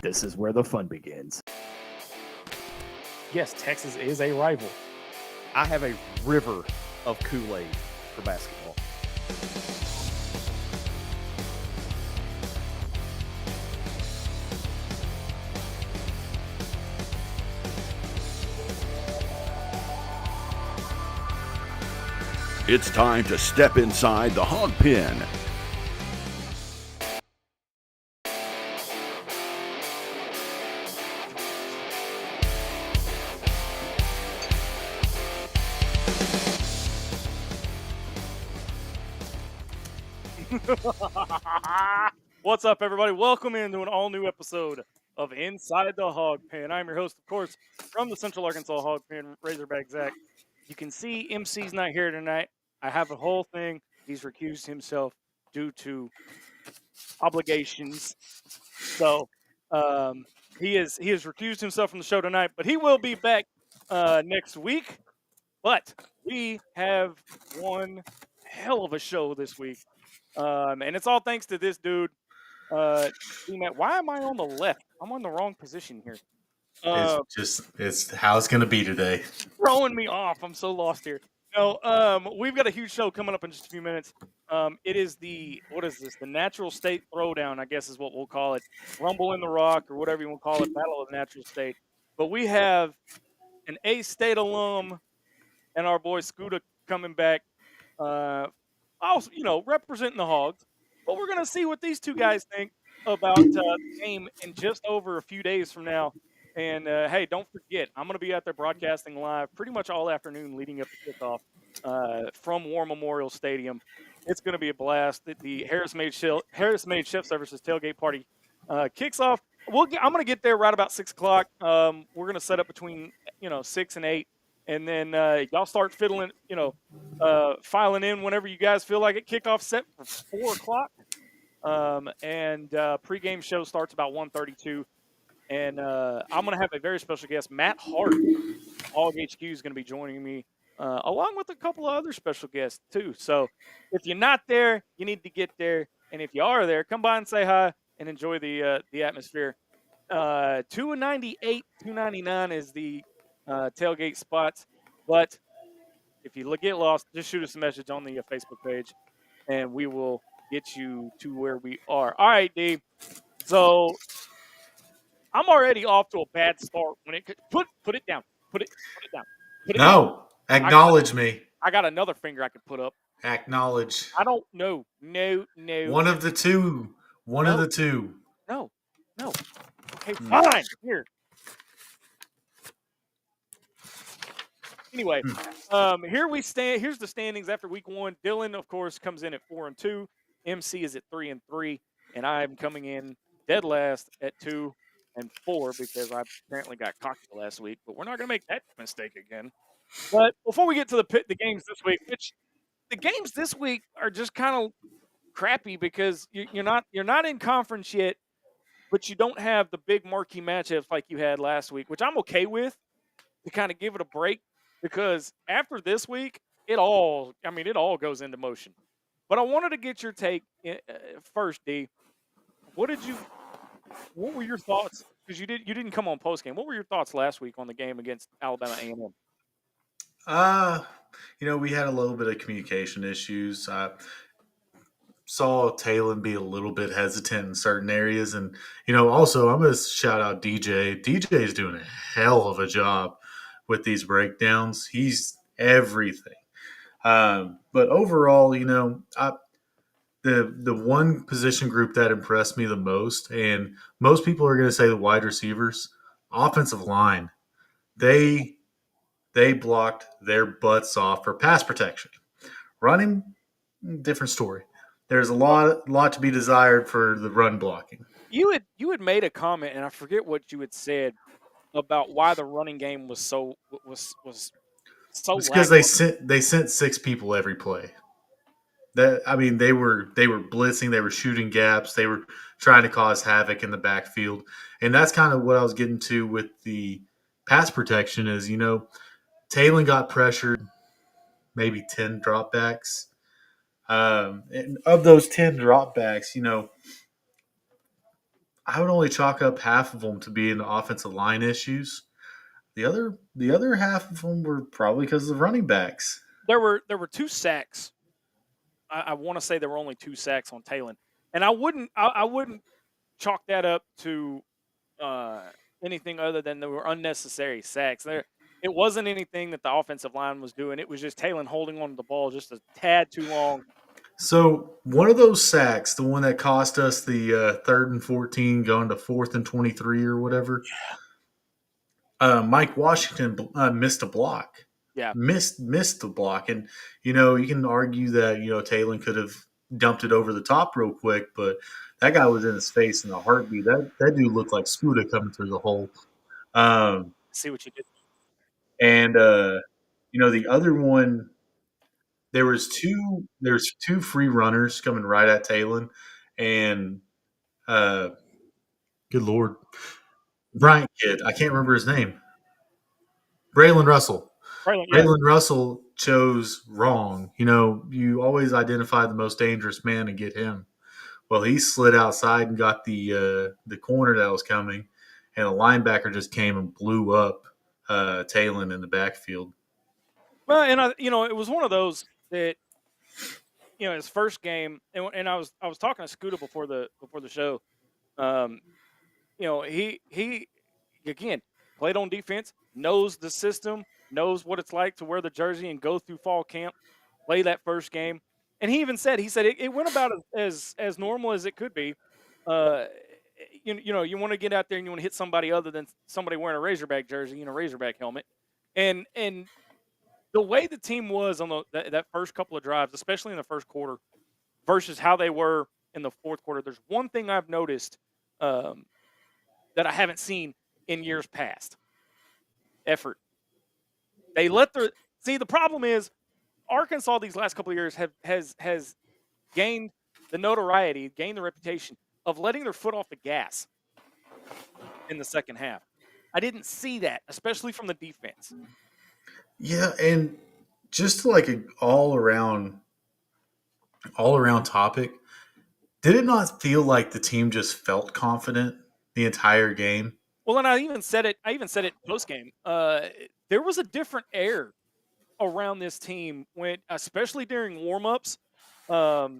This is where the fun begins. Yes, Texas is a rival. I have a river of Kool-Aid for basketball. It's time to step inside the Hawg Pen. What's up, everybody? Welcome into an all-new episode of Inside the Hawg Pen. I'm your host, of course, from the Central Arkansas Hawg Pen, Razorback Zach. You can see MC's not here tonight. I have a whole thing. He's recused himself due to obligations. So he has recused himself from the show tonight, but he will be back next week. But we have one hell of a show this week. And it's all thanks to this dude. Why am I on the left? I'm on the wrong position here. It's how it's going to be today. Throwing me off. I'm so lost here. No, we've got a huge show coming up in just a few minutes. It is the natural state throwdown, I guess is what we'll call it. Rumble in the Rock or whatever you want to call it, Battle of the Natural State. But we have an A-State alum and our boy Scoota coming back. Also, representing the Hogs. But we're going to see what these two guys think about the game in just over a few days from now. And, hey, don't forget, I'm going to be out there broadcasting live pretty much all afternoon leading up to kickoff from War Memorial Stadium. It's going to be a blast. The Harris Made Chef Services tailgate party kicks off. I'm going to get there right about 6 o'clock. We're going to set up between 6 and 8. And then y'all start filing in whenever you guys feel like it. Kickoff set for 4 o'clock. And pregame show starts about 1:32. And I'm going to have a very special guest, Matt Hart. Hog HQ is going to be joining me, along with a couple of other special guests, too. So if you're not there, you need to get there. And if you are there, come by and say hi and enjoy the atmosphere. $298, $299 is the tailgate spots. But if you get lost, just shoot us a message on the Facebook page, and we will get you to where we are. All right, D. So I'm already off to a bad start when it put it down. Put it down. No, acknowledge me. I got another finger I could put up. Acknowledge. I don't know. No. One of the two. One of the two. No. Okay, fine. Here. Anyway, here we stand. Here's the standings after week 1. Dylan, of course, comes in at 4-2. MC is at 3-3, and I'm coming in dead last at 2-4 because I apparently got cocky last week. But we're not going to make that mistake again. But before we get to the games this week, which the games this week are just kind of crappy because you're not in conference yet, but you don't have the big marquee matchups like you had last week, which I'm okay with to kind of give it a break. Because after this week, it all goes into motion. But I wanted to get your take first, D. What were your thoughts? Because you didn't come on postgame. What were your thoughts last week on the game against Alabama A&M? We had a little bit of communication issues. I saw Talon be a little bit hesitant in certain areas. And, also I'm going to shout out DJ. DJ is doing a hell of a job with these breakdowns. He's everything. But overall, the one position group that impressed me the most, and most people are going to say the wide receivers, offensive line, they blocked their butts off for pass protection. Running, different story. There's a lot to be desired for the run blocking. You had made a comment, and I forget what you had said about why the running game was so it's because they sent 6 people every play. They were blitzing, they were shooting gaps, they were trying to cause havoc in the backfield, and that's kind of what I was getting to with the pass protection. Is Talon got pressured, maybe 10 dropbacks, and of those 10 dropbacks, I would only chalk up half of them to being the offensive line issues. The other half of them were probably because of the running backs. There were 2 sacks. I want to say there were only 2 sacks on Talon, and I wouldn't chalk that up to anything other than they were unnecessary sacks. It wasn't anything that the offensive line was doing. It was just Talon holding on to the ball just a tad too long. So one of those sacks, the one that cost us the 3rd and 14 going to 4th and 23 or whatever, Mike Washington missed a block. Yeah, missed the block, and you can argue that Talon could have dumped it over the top real quick, but that guy was in his face in a heartbeat. That dude looked like Scoota coming through the hole. see what you did. And the other one, there's two free runners coming right at Talon, and good Lord, Bryant kid, I can't remember his name. Braylon Russell. Braylon Russell chose wrong. You always identify the most dangerous man and get him. Well, he slid outside and got the corner that was coming, and a linebacker just came and blew up Talon in the backfield. Well, and it was one of those that his first game, and I was talking to Scoota before the show. He again played on defense, knows the system, knows what it's like to wear the jersey and go through fall camp, play that first game. And he even said, it went about as normal as it could be. You want to get out there and you want to hit somebody other than somebody wearing a Razorback jersey, Razorback helmet. And the way the team was on that first couple of drives, especially in the first quarter, versus how they were in the fourth quarter, there's one thing I've noticed that I haven't seen in years past. Effort. They let the problem is Arkansas these last couple of years has gained the notoriety, gained the reputation of letting their foot off the gas in the second half. I didn't see that, especially from the defense. Yeah, and just like an all around topic, did it not feel like the team just felt confident the entire game? Well, and I even said it post game. There was a different air around this team especially during warmups. The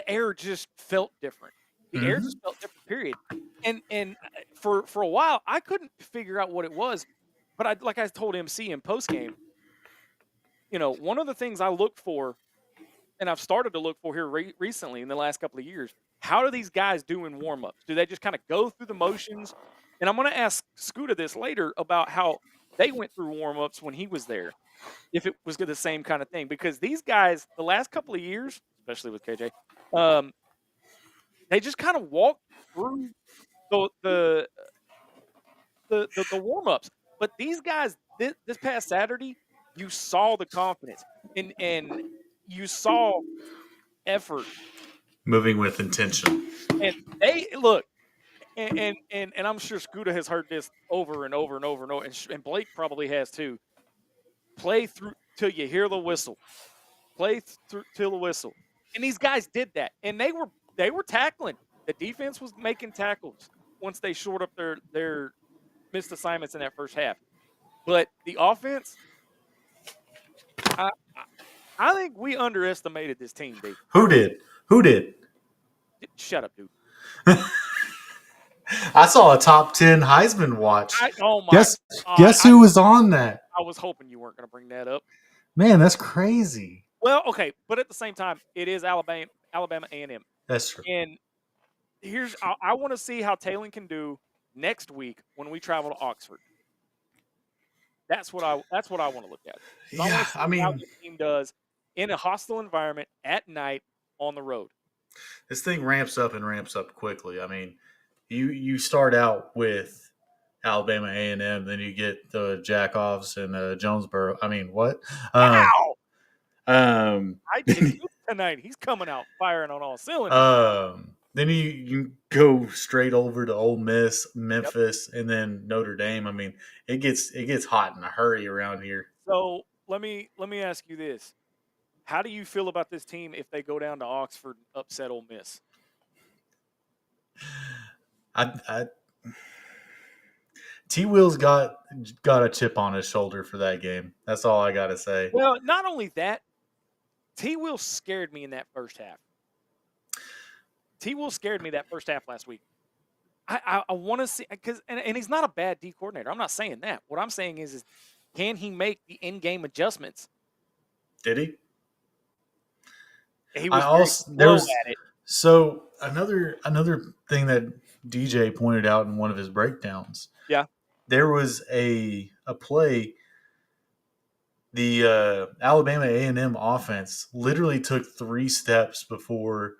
air just felt different. The air just felt different. Period. And for a while, I couldn't figure out what it was. But like I told MC in post game, one of the things I look for, and I've started to look for here recently in the last couple of years, how do these guys do in warmups? Do they just kind of go through the motions? And I'm going to ask Scoota this later about how they went through warmups when he was there, if it was the same kind of thing. Because these guys, the last couple of years, especially with KJ, they just kind of walked through the warmups. But these guys, this past Saturday, you saw the confidence and you saw effort, moving with intention, and they look. And I'm sure Scoota has heard this over and over and over and over, and Blake probably has too. Play through till you hear the whistle. Play through till the whistle. And these guys did that, and they were tackling. The defense was making tackles once they shored up their missed assignments in that first half. But the offense, I think we underestimated this team, D. Who did? Shut up, dude. I saw a top 10 Heisman watch. Guess who was on that? I was hoping you weren't going to bring that up. Man, that's crazy. Well, okay, but at the same time, it is Alabama A&M. That's true. And I want to see how Talon can do next week when we travel to Oxford. That's what I want to look at. Yeah, I mean, how the team does in a hostile environment at night on the road. This thing ramps up and ramps up quickly. I mean, you start out with Alabama A&M, then you get the Jackoffs and Jonesboro. I mean, what? Wow! I did tonight. He's coming out firing on all cylinders. Then you go straight over to Ole Miss, Memphis, and then Notre Dame. I mean, it gets hot in a hurry around here. So let me ask you this: how do you feel about this team if they go down to Oxford and upset Ole Miss? T. Will's got a chip on his shoulder for that game. That's all I got to say. Well, not only that, T. Will scared me in that first half. T. Will scared me that first half last week. I want to see because and he's not a bad D coordinator. I'm not saying that. What I'm saying is can he make the in-game adjustments? Did he? He was at it. So another thing that DJ pointed out in one of his breakdowns. Yeah. There was a play. The Alabama A&M offense literally took 3 steps before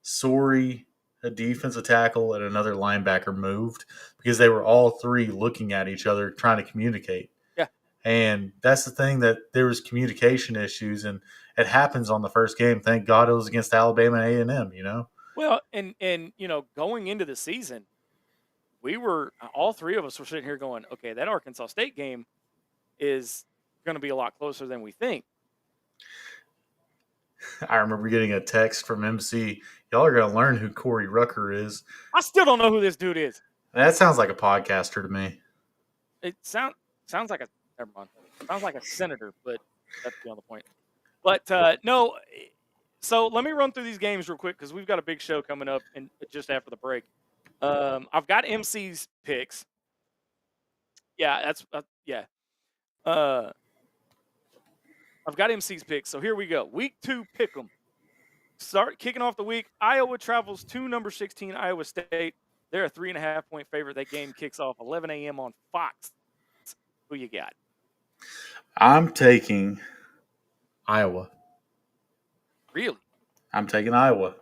Sorey, a defensive tackle, and another linebacker moved because they were all 3 looking at each other trying to communicate. Yeah. And that's the thing, that there was communication issues, and it happens on the first game. Thank God it was against Alabama A&M, you know? Well, and you know, going into the season, we were all 3 of us were sitting here going, okay, that Arkansas State game is going to be a lot closer than we think. I remember getting a text from MC. Y'all are going to learn who Corey Rucker is. I still don't know who this dude is. That sounds like a podcaster to me. It sounds like never mind. Sounds like a senator, but that's beyond the point. But no, so let me run through these games real quick because we've got a big show coming up and just after the break. I've got MC's picks. Yeah, that's yeah. I've got MC's picks. So here we go. Week 2 pick'em. Start kicking off the week. Iowa travels to number 16 Iowa State. They're a 3.5-point favorite. That game kicks off 11 a.m. on Fox. Who you got? I'm taking Iowa. Really? I'm taking Iowa.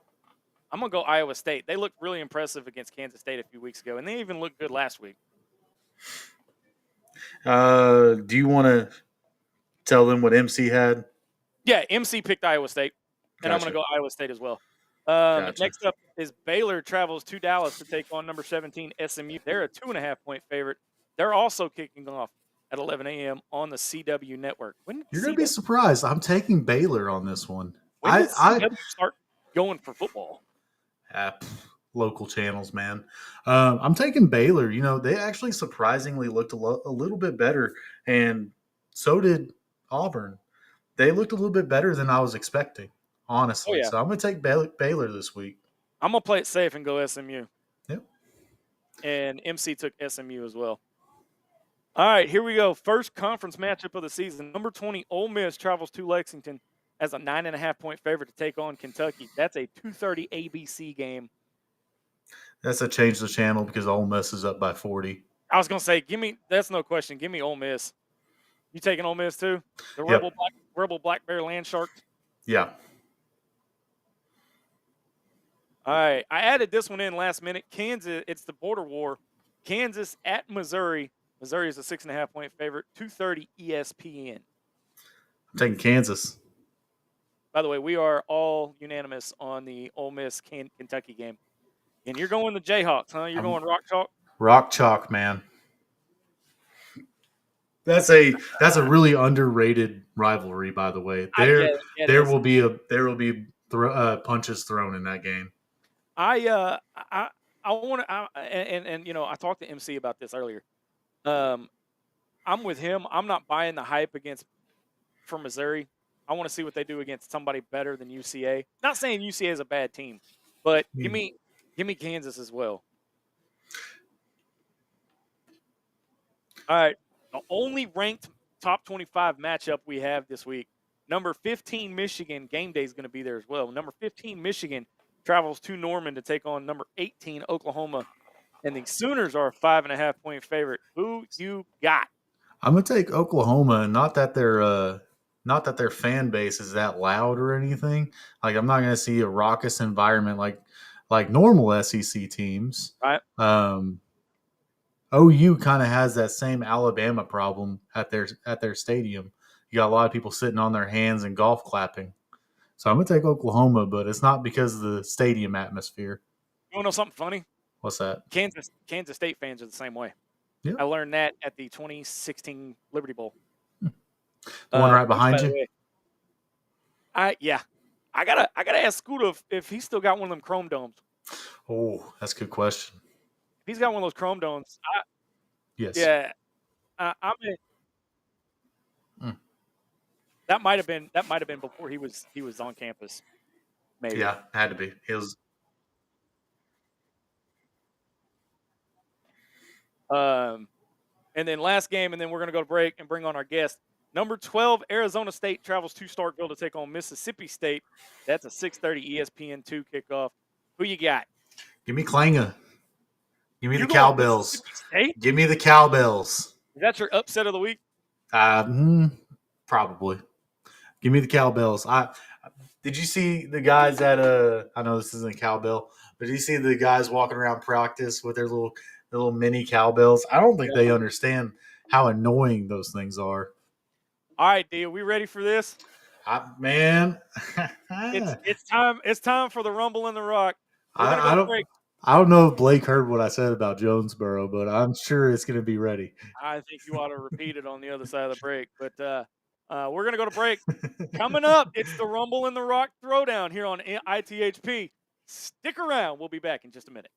I'm going to go Iowa State. They looked really impressive against Kansas State a few weeks ago, and they even looked good last week. Do you want to tell them what MC had? Yeah, MC picked Iowa State, and I'm going to go Iowa State as well. Next up is Baylor travels to Dallas to take on number 17 SMU. They're a 2.5-point favorite. They're also kicking off at 11 a.m. on the CW network. You're going to be surprised. I'm taking Baylor on this one. When did CW start going for football? Local channels, man. I'm taking Baylor. You know, they actually surprisingly looked a little bit better, and so did Auburn. They looked a little bit better than I was expecting, honestly. Oh, yeah. So I'm going to take Baylor this week. I'm going to play it safe and go SMU. Yep. And MC took SMU as well. All right, here we go. First conference matchup of the season. Number 20, Ole Miss travels to Lexington as a 9.5-point favorite to take on Kentucky. That's a 2:30 ABC game. That's a change the channel because Ole Miss is up by 40. I was going to say, that's no question. Give me Ole Miss. You taking Ole Miss too? The Rebel Black Bear Land Sharks? Yeah. All right. I added this one in last minute. Kansas, it's the border war. Kansas at Missouri. Missouri is a 6.5-point favorite. 2:30 ESPN. I'm taking Kansas. By the way, we are all unanimous on the Ole Miss Kentucky game. And you're going the Jayhawks, huh? You're going Rock Chalk? Rock Chalk, man. That's a really underrated rivalry, by the way. There will be punches thrown in that game. I want to, and you know, I talked to MC about this earlier. I'm with him. I'm not buying the hype for Missouri. I want to see what they do against somebody better than UCA. Not saying UCA is a bad team, but give me Kansas as well. All right. The only ranked top 25 matchup we have this week, number 15 Michigan, game day is going to be there as well. Number 15 Michigan travels to Norman to take on number 18 Oklahoma, and the Sooners are a 5.5-point favorite. Who you got? I'm going to take Oklahoma, and not that their fan base is that loud or anything. Like, I'm not going to see a raucous environment like normal SEC teams. Right. OU kind of has that same Alabama problem at their stadium. You got a lot of people sitting on their hands and golf clapping. So I'm going to take Oklahoma, but it's not because of the stadium atmosphere. You want to know something funny? What's that? Kansas State fans are the same way. Yeah. I learned that at the 2016 Liberty Bowl. The one right behind you? I gotta ask Scoota if he's still got one of them chrome domes. Oh, that's a good question. If he's got one of those chrome domes, Yes. yeah, I mean, that might have been before he was on campus. Maybe. Yeah, had to be. It was. And then last game, and then we're gonna go to break and bring on our guest. Number 12, Arizona State travels to Starkville to take on Mississippi State. That's a 6:30 ESPN2 kickoff. Who you got? Give me Klanga. Give me the Cowbells. Give me the Cowbells. Is that your upset of the week? Probably. Give me the Cowbells. Did you see the guys at I know this isn't a cowbell, but did you see the guys walking around practice with their little mini cowbells? I don't think they understand how annoying those things are. All right, D, are we ready for this? Man, it's time. It's time for the Rumble in the Rock. I don't know if Blake heard what I said about Jonesboro, but I'm sure it's going to be ready. I think you ought to repeat it on the other side of the break. But we're going to go to break. Coming up, it's the Rumble in the Rock Throwdown here on ITHP. Stick around. We'll be back in just a minute.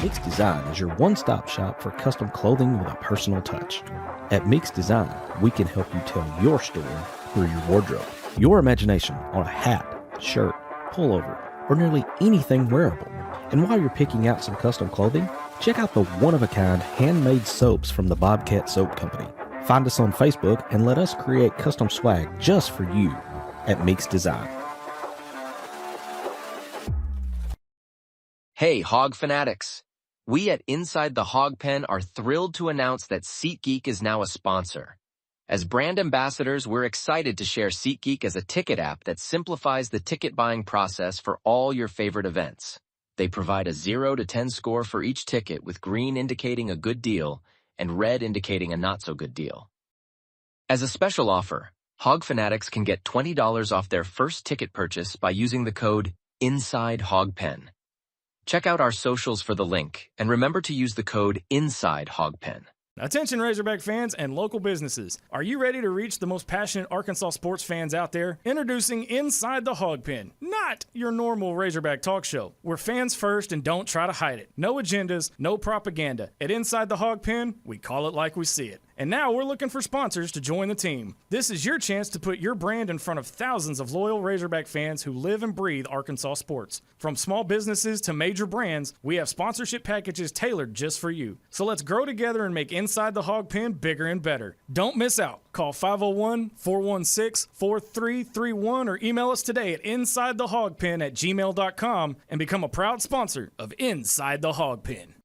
Meeks Design is your one-stop shop for custom clothing with a personal touch. At Meeks Design, we can help you tell your story through your wardrobe. Your imagination on a hat, shirt, pullover, or nearly anything wearable. And while you're picking out some custom clothing, check out the one-of-a-kind handmade soaps from the Bobcat Soap Company. Find us on Facebook and let us create custom swag just for you at Meeks Design. Hey, Hog fanatics! We at Inside the Hawg Pen are thrilled to announce that SeatGeek is now a sponsor. As brand ambassadors, we're excited to share SeatGeek as a ticket app that simplifies the ticket buying process for all your favorite events. They provide a 0 to 10 score for each ticket, with green indicating a good deal and red indicating a not-so-good deal. As a special offer, Hog fanatics can get $20 off their first ticket purchase by using the code INSIDEHOGPEN. Check out our socials for the link, and remember to use the code INSIDEHOGPEN. Attention Razorback fans and local businesses. Are you ready to reach the most passionate Arkansas sports fans out there? Introducing Inside the Hawg Pen, not your normal Razorback talk show. We're fans first and don't try to hide it. No agendas, no propaganda. At Inside the Hawg Pen, we call it like we see it. And now we're looking for sponsors to join the team. This is your chance to put your brand in front of thousands of loyal Razorback fans who live and breathe Arkansas sports. From small businesses to major brands, we have sponsorship packages tailored just for you. So let's grow together and make Inside the Hawg Pen bigger and better. Don't miss out. Call 501-416-4331 or email us today at insidethehogpen@gmail.com and become a proud sponsor of Inside the Hawg Pen.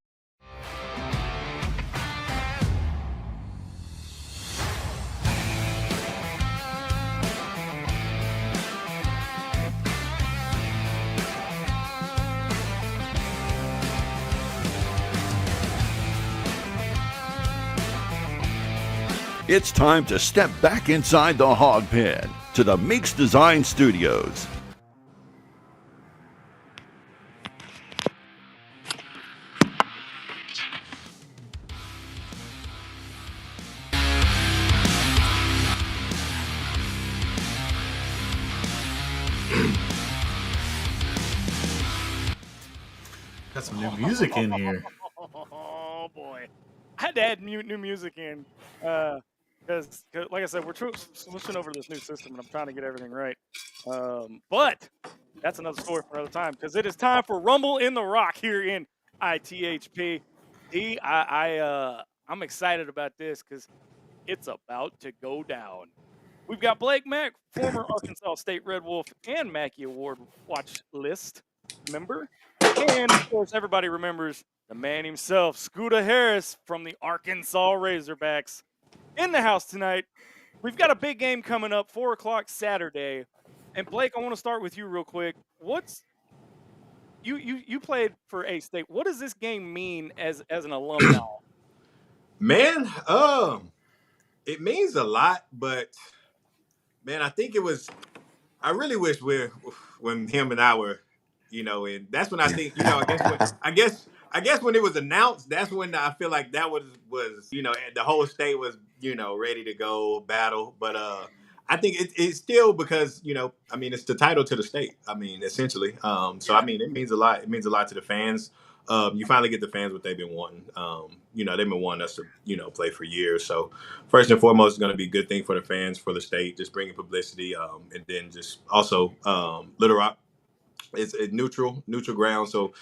It's time to step back inside the Hog Pen to the Meeks Design Studios. Got some new music in here. Oh boy, I had to add new music in because, like I said, we're switching over to this new system, and I'm trying to get everything right. But that's another story for another time, because it is time for Rumble in the Rock here in ITHP. I'm excited about this because it's about to go down. We've got Blake Mack, former Arkansas State Red Wolf and Mackey Award Watchlist member. And, of course, everybody remembers the man himself, Scoota Harris from the Arkansas Razorbacks. In the house tonight, we've got a big game coming up, 4 o'clock Saturday. And, Blake, I want to start with you real quick. You played for A-State. What does this game mean as an alum now? Man, it means a lot, but, man, I think I really wish when him and I were And that's when I think, I guess when it was announced, that's when I feel like that was the whole state was ready to go battle. But I think it's still because it's the title to the state. I mean, essentially. So I mean, it means a lot. It means a lot to the fans. You finally get the fans what they've been wanting. They've been wanting us to play for years. So first and foremost, it's going to be a good thing for the fans, for the state, just bringing publicity, and then just also Little Rock. It's a neutral ground, so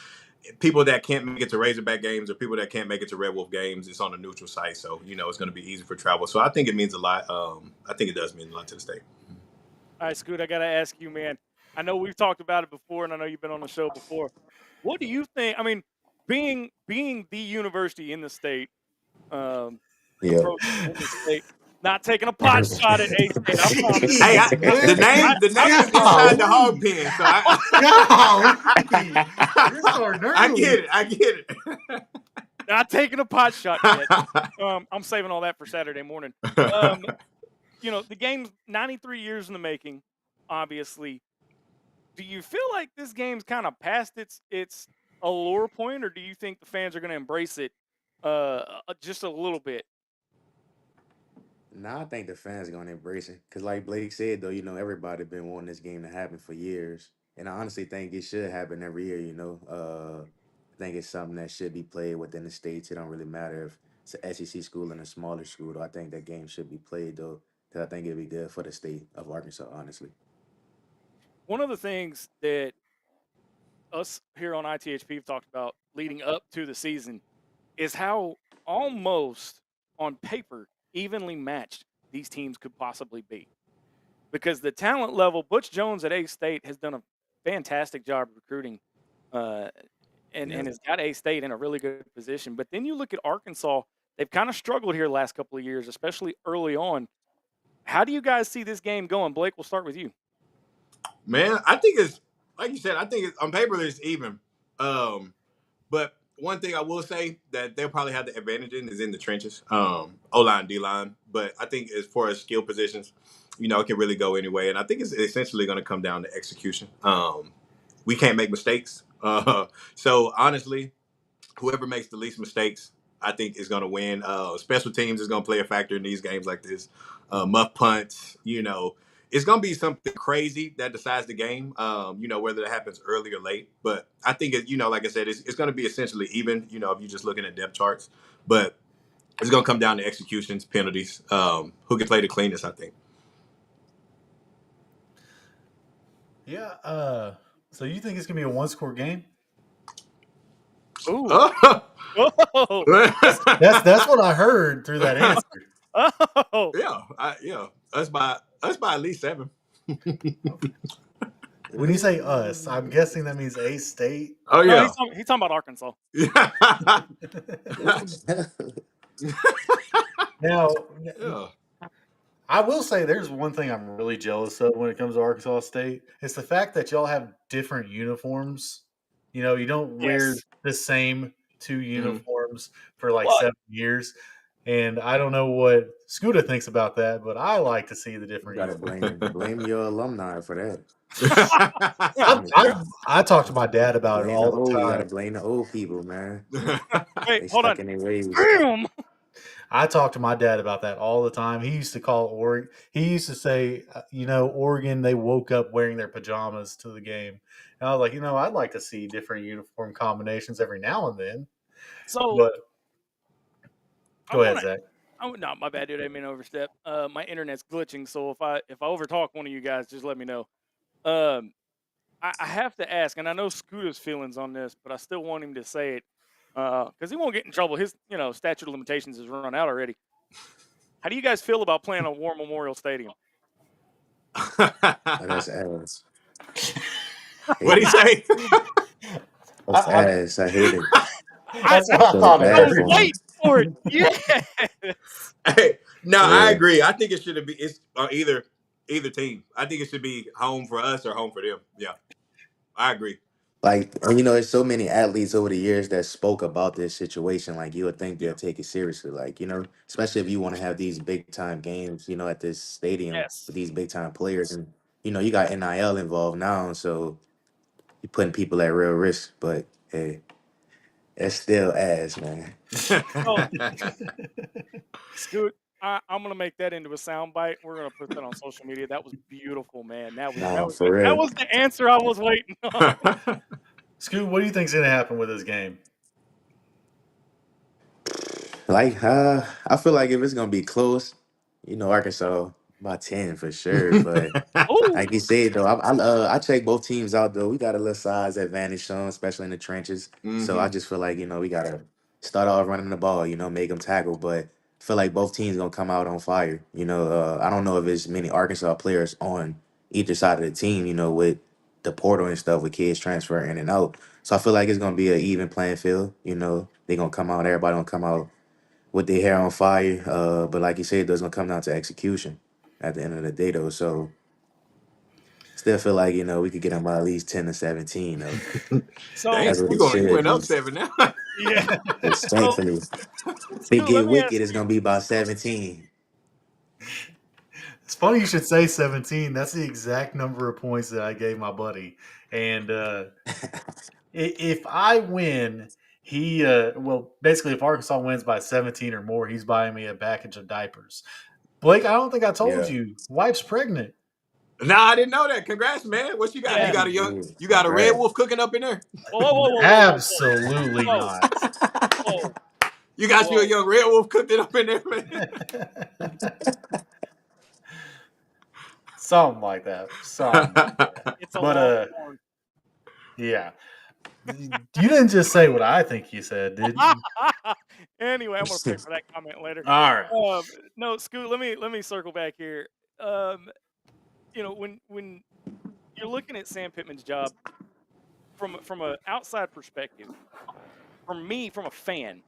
people that can't make it to Razorback games or people that can't make it to Red Wolf games, it's on a neutral site, so it's going to be easy for travel. So I think it means a lot. I think it does mean a lot to the state. All right, Scoot, I got to ask you, man. I know we've talked about it before, and I know you've been on the show before. What do you think? I mean, being the university in the state, the program in the state, not taking a pot shot at A State. I promise. Hey, the name is Inside the Hawg Pen, so I get it. Not taking a pot shot yet. I'm saving all that for Saturday morning. The game's 93 years in the making, obviously. Do you feel like this game's kind of past its allure point, or do you think the fans are going to embrace it just a little bit? Nah, I think the fans are going to embrace it. Because like Blake said, though, everybody been wanting this game to happen for years. And I honestly think it should happen every year, I think it's something that should be played within the states. It don't really matter if it's an SEC school and a smaller school, though. I think that game should be played, though, because I think it'd be good for the state of Arkansas, honestly. One of the things that us here on ITHP have talked about leading up to the season is how almost on paper evenly matched these teams could possibly be. Because the talent level, Butch Jones at A-State has done a fantastic job recruiting and has got A-State in a really good position. But then you look at Arkansas, they've kind of struggled here the last couple of years, especially early on. How do you guys see this game going? Blake, we'll start with you. Man, I think it's, like you said, I think it's, on paper it's even. But one thing I will say that they'll probably have the advantage in is in the trenches, O-line, D-line. But I think as far as skill positions, it can really go anyway. And I think it's essentially going to come down to execution. We can't make mistakes. So honestly, whoever makes the least mistakes, I think is going to win. Special teams is going to play a factor in these games like this. Muff punts, it's going to be something crazy that decides the game, whether it happens early or late. But I think, like I said, it's going to be essentially even, if you're just looking at depth charts. But it's going to come down to executions, penalties, who can play the cleanest, I think. Yeah. So you think it's going to be a one-score game? Ooh. Oh. That's what I heard through that answer. Oh. Yeah. Us by at least 7. When you say us, I'm guessing that means A-State. Oh yeah. No, he's talking about Arkansas. Now, I will say there's one thing I'm really jealous of when it comes to Arkansas State. It's the fact that y'all have different uniforms. You don't wear the same 2 uniforms for like 7 years. And I don't know what Scoota thinks about that, but I like to see the different. You gotta blame your alumni for that. I talk to my dad about it all the time. You gotta blame the old people, man. Wait, hold on. Damn. I talk to my dad about that all the time. He used to call Oregon. He used to say, Oregon, they woke up wearing their pajamas to the game. And I was like, I'd like to see different uniform combinations every now and then. So, go ahead, Zach. No, my bad, dude. I didn't mean to overstep. My internet's glitching, so if I overtalk one of you guys, just let me know. I have to ask, and I know Scooter's feelings on this, but I still want him to say it because he won't get in trouble. His statute of limitations has run out already. How do you guys feel about playing a War Memorial Stadium? That's ass. What did he say? That's ass. I hate it. That's what I thought. Wait for it. Yes. Hey, I agree. I think it should be. It's either team. I think it should be home for us or home for them. Yeah, I agree. Like, there's so many athletes over the years that spoke about this situation. Like, you would think they'll take it seriously. Like, especially if you want to have these big time games, at this stadium with these big time players, and you got NIL involved now, so you're putting people at real risk. But hey, that's still ass, man. Oh, Scoot, I'm gonna make that into a soundbite. We're gonna put that on social media. That was beautiful, man. That was Nah, for that real. was the answer I was waiting on. Scoot, what do you think's going to happen with this game? Like, I feel like if it's gonna be close, Arkansas by 10 for sure. But Oh, like you said though, I check both teams out though. We got a little size advantage on, especially in the trenches. So I just feel like we gotta start off running the ball. Make them tackle. But I feel like both teams gonna come out on fire. I don't know if it's many Arkansas players on either side of the team. With the portal and stuff with kids transferring in and out. So I feel like it's gonna be an even playing field. They gonna come out. Everybody gonna come out with their hair on fire. But like you said, it's gonna come down to execution at the end of the day, though. So still feel like we could get them by at least 10 to 17. Though so that's Dang, what you it going? You should went be. up 7 now. yeah. It's So thankfully, if it Scoot, let get me ask wicked, it's gonna be about 17. It's funny you should say 17. That's the exact number of points that I gave my buddy. And if I win, basically, if Arkansas wins by 17 or more, he's buying me a package of diapers. Blake, I don't think I told Yeah. you. Wife's pregnant. Nah, I didn't know that. Congrats, man. What you got? yeah. You got a red Congrats. wolf cooking up in there? Absolutely Whoa, not. whoa, You got you a whoa. young red wolf cooking up in there, man? Something like that. Something like that. It's a But Longhorn. yeah. You didn't just say what I think you said, did you? Anyway, I'm gonna pay for that comment later. All right. No, Scoot, let me circle back here. When you're looking at Sam Pittman's job from an outside perspective, from a fan,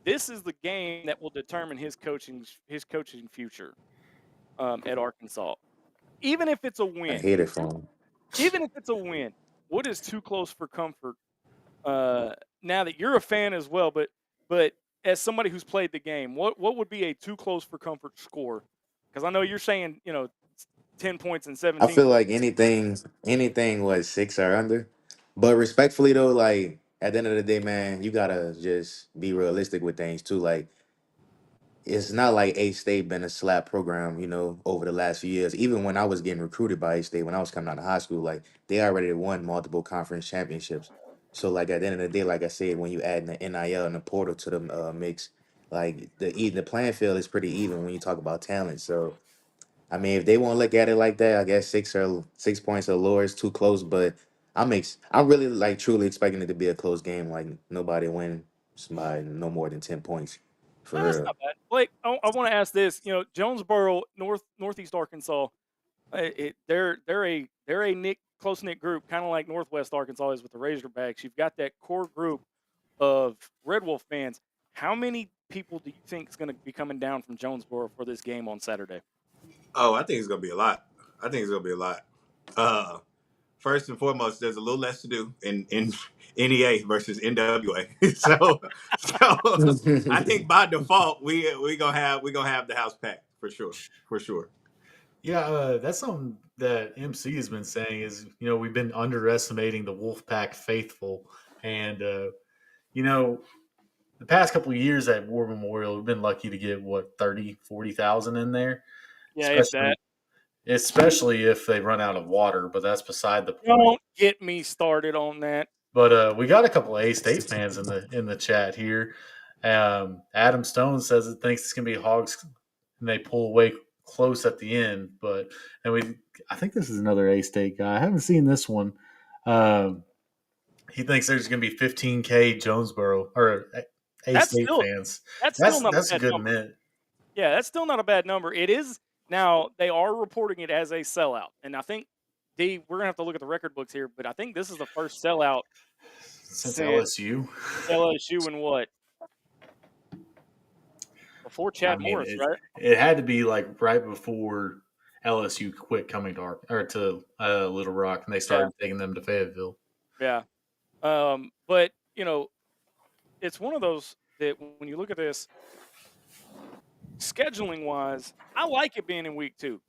this is the game that will determine his coaching future at Arkansas. Even if it's a I win, hate it for him. even if it's a win, what is too close for comfort? Now that you're a fan as well, but as somebody who's played the game, what would be a too close for comfort score? Because I know you're saying 10 points and I 17 feel points. like anything was 6 or under. But respectfully though, like at the end of the day, man, you gotta just be realistic with things too. Like it's not like A State been a slap program, over the last few years. Even when I was getting recruited by A State, when I was coming out of high school, like they already won multiple conference championships. So like at the end of the day, like I said, when you add the NIL and the portal to the mix, like the playing field is pretty even when you talk about talent. So I mean, if they want to look at it like that, I guess 6 points or lower is too close. But I'm really like truly expecting it to be a close game. Like nobody wins by no more than 10 points, for No, that's real. not bad. Blake, I want to ask this. Jonesboro, Northeast Arkansas, they're a close knit group, kind of like Northwest Arkansas is with the Razorbacks. You've got that core group of Red Wolf fans. How many people do you think is going to be coming down from Jonesboro for this game on Saturday? Oh, I think it's gonna be a lot. First and foremost, there's a little less to do in NEA versus NWA. so I think by default we gonna have the house packed for sure. Yeah, that's something that MC has been saying is, we've been underestimating the Wolfpack faithful. And, the past couple of years at War Memorial, we've been lucky to get, 40,000 in there? Yeah, if that. Especially if they run out of water, but that's beside the point. Don't get me started on that. But we got a couple of A-State fans in the chat here. Adam Stone says it thinks it's going to be Hogs, and they pull away close at the end. I think this is another A-State guy. I haven't seen this one. He thinks there's going to be 15K Jonesboro or A-State fans. That's still not that's a a bad good number. mint. Yeah, that's still not a bad number. It is now. They are reporting it as a sellout, and I think we're gonna have to look at the record books here. But I think this is the first sellout since LSU. LSU and what? Before Chad Morris, right? It had to be like right before LSU quit coming to Little Rock, and they started taking them to Fayetteville. Yeah, but it's one of those that when you look at this, scheduling wise, I like it being in week 2.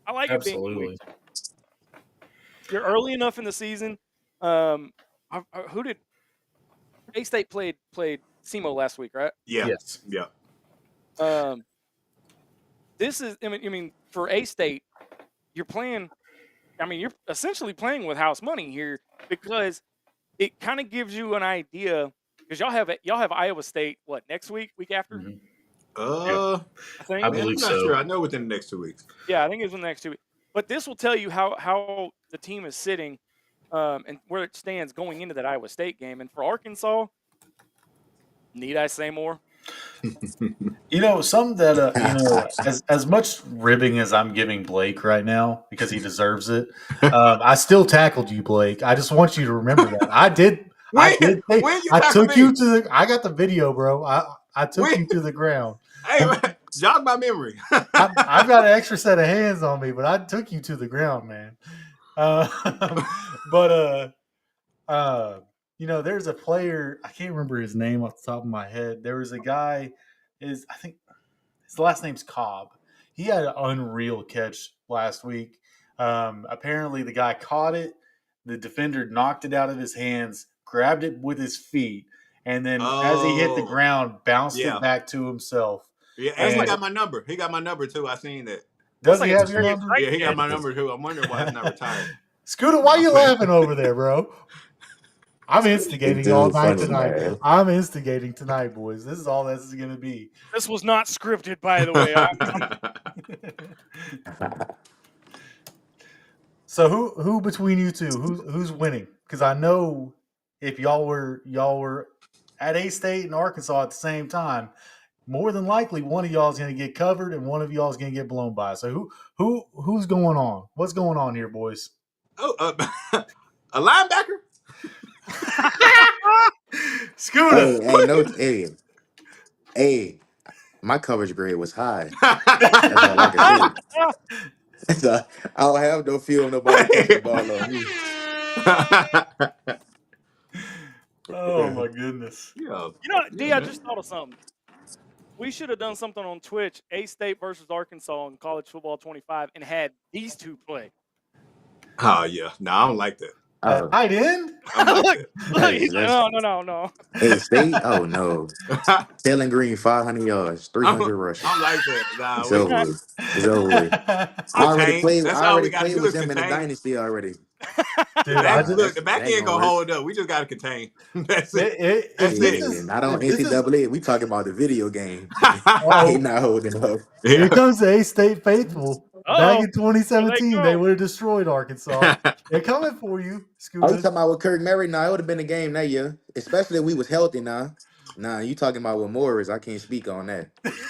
I like it being in week 2. You're early enough in the season. Who did A-State played SEMO last week, right? Yeah. Yes. Yeah. This is, I mean, for A-State, you're playing. I mean, you're essentially playing with house money here because it kind of gives you an idea because y'all have Iowa State next week after? Mhm. I think. I Man, I'm believe not so. sure. I know within the next 2 weeks. Yeah, I think it's in the next 2 weeks. But this will tell you how the team is sitting and where it stands going into that Iowa State game. And for Arkansas, need I say more? Something that as much ribbing as I'm giving Blake right now because he deserves it, I still tackled you, Blake. I just want you to remember that I did. When you I tackle took me? you to the. I got the video, bro. I took When? you to the ground. Hey, jog my memory. I've got an extra set of hands on me, but I took you to the ground, man. There's a player. I can't remember his name off the top of my head. There was a guy. I think his last name's Cobb. He had an unreal catch last week. Apparently, the guy caught it. The defender knocked it out of his hands, grabbed it with his feet, and then as he hit the ground, bounced it back to himself. Yeah, and he got my number. He got my number too. I seen that. Does he have your number? Yeah, he got my number too. I'm wondering why he's not retired. Scoota, why are you laughing over there, bro? I'm instigating all night tonight. Man. I'm instigating tonight, boys. This is all this is going to be. This was not scripted, by the way. So who between you two, who's winning? Because I know if y'all were at A-State and Arkansas at the same time, more than likely one of y'all is going to get covered and one of y'all is going to get blown by. So who's going on? What's going on here, boys? Oh, a linebacker. Scoota. Hey, my coverage grade was high. That's all I can say. So I don't have no feel nobody catching the ball on me. Oh my goodness. Yeah. D, I just thought of something. We should have done something on Twitch, A-State versus Arkansas in college football 25, and had these two play. Oh yeah, no, I don't like that. Tight end? No. A-State? Oh no. Taylor Green, 500 yards, 300 rushes. I like that. Nah, it's over. It's over. I already played with them in the dynasty already. Dude, look, the back end gonna hold up. We just gotta contain. That's it. Not on NCAA. We talking about the video game. Ain't not holding up. Here comes the A-State faithful. Back in 2017, they would have destroyed Arkansas. They're coming for you, Scoota. I was talking about with Kirk Merritt. Nah, it would have been a game that year, especially if we was healthy. Nah, you talking about with Morris? I can't speak on that.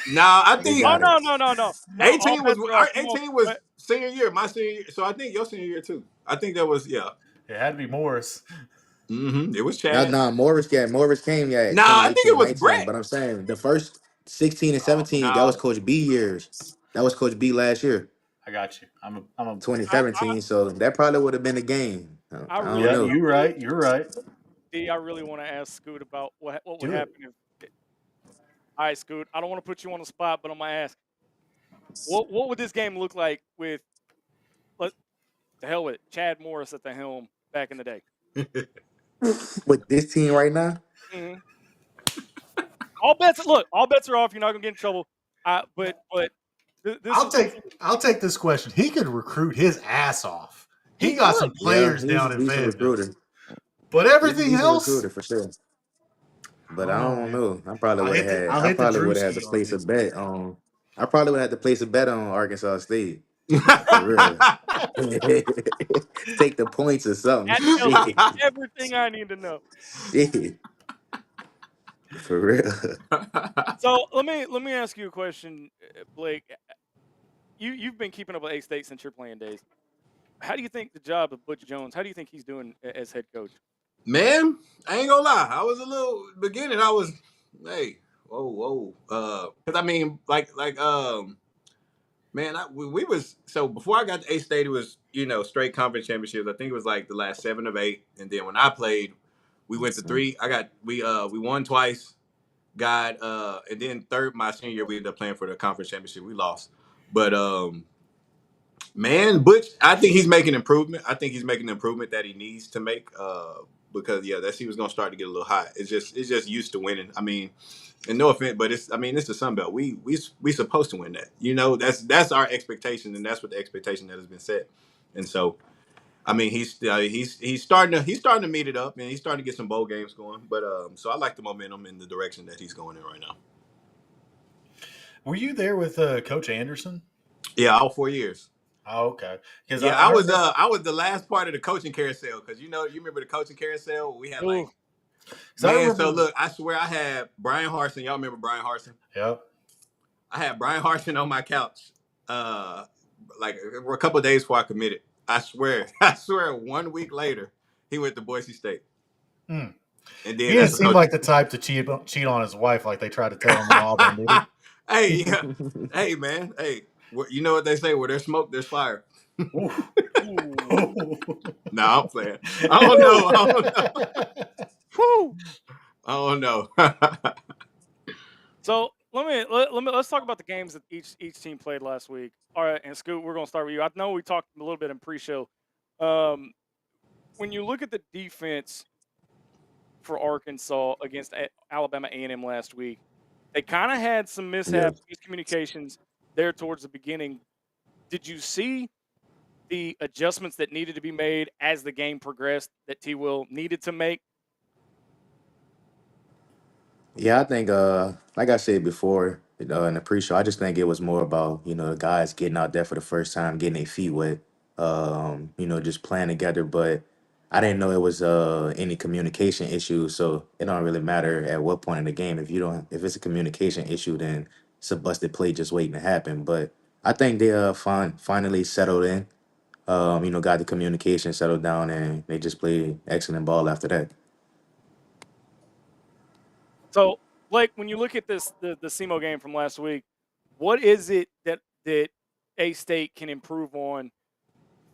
Nah, I think. No. 18 was senior year, my senior year. So I think your senior year too. I think that was It had to be Morris. Mm-hmm. It was Chad. Nah, Morris came. Yeah. Nah, I think it was 19, Brett. But I'm saying the first 16 and 17, that was Coach B years. That was Coach B last year. I got you. I'm 2017, so that probably would have been a game. I don't know. You're right. D, I really want to ask Scoot about what would happen if. All right, Scoot. I don't want to put you on the spot, but I'm gonna ask. What would this game look like with? The hell with it, Chad Morris at the helm back in the day. With this team right now. Mm-hmm. All bets are off. You're not gonna get in trouble. But. I'll take this question. He could recruit his ass off. He got some players down in Fayetteville. But everything else, for sure. But I don't know. I probably would have had to place a bet on. I probably would have to place a bet on Arkansas State. For real. Take the points or something. That tells me everything I need to know. Shit. For real. So let me ask you a question, Blake. You've been keeping up with A-State since your playing days. How do you think the job of Butch Jones? How do you think he's doing as head coach? Man, I ain't gonna lie. I was a little beginning. I was, hey, whoa. Because I mean, man, we was so before I got to A-State, it was straight conference championships. I think it was like the last 7 of 8, and then when I played, we went to 3. We won twice, and then third my senior year we ended up playing for the conference championship. We lost, but Man, Butch, I think he's making improvement. I think he's making the improvement that he needs to make. Because that he was gonna start to get a little hot. It's just used to winning. I mean, and no offense, but it's the Sun Belt. We supposed to win that. You know, that's our expectation, and that's what the expectation that has been set. And so, I mean, he's starting to meet it up, and he's starting to get some bowl games going. But so I like the momentum in the direction that he's going in right now. Were you there with Coach Anderson? Yeah, all 4 years. Oh, okay. Because I was the last part of the coaching carousel because you remember the coaching carousel we had like. So look, I swear I had Brian Harsin. Y'all remember Brian Harsin? Yep. I had Brian Harsin on my couch, like a couple of days before I committed. I swear, 1 week later, he went to Boise State. And then he didn't seem like the type to cheat on his wife like they tried to tell him in Auburn, did he? Hey, hey, man, hey, you know what they say? Where there's smoke, there's fire. No, I'm playing. I don't know. So let's talk about the games that each team played last week. All right, and Scoot, we're gonna start with you. I know we talked a little bit in pre-show. When you look at the defense for Arkansas against Alabama A&M last week, they kind of had some mishaps, miscommunications there towards the beginning. Did you see the adjustments that needed to be made as the game progressed that T-Will needed to make? Yeah, I think, like I said before in the pre-show, I just think it was more about, the guys getting out there for the first time, getting their feet wet, just playing together. But I didn't know it was any communication issues, so it don't really matter at what point in the game. If it's a communication issue, then it's a busted play just waiting to happen. But I think they finally settled in, got the communication settled down, and they just played excellent ball after that. So, Blake, when you look at the SEMO game from last week, what is it that A-State can improve on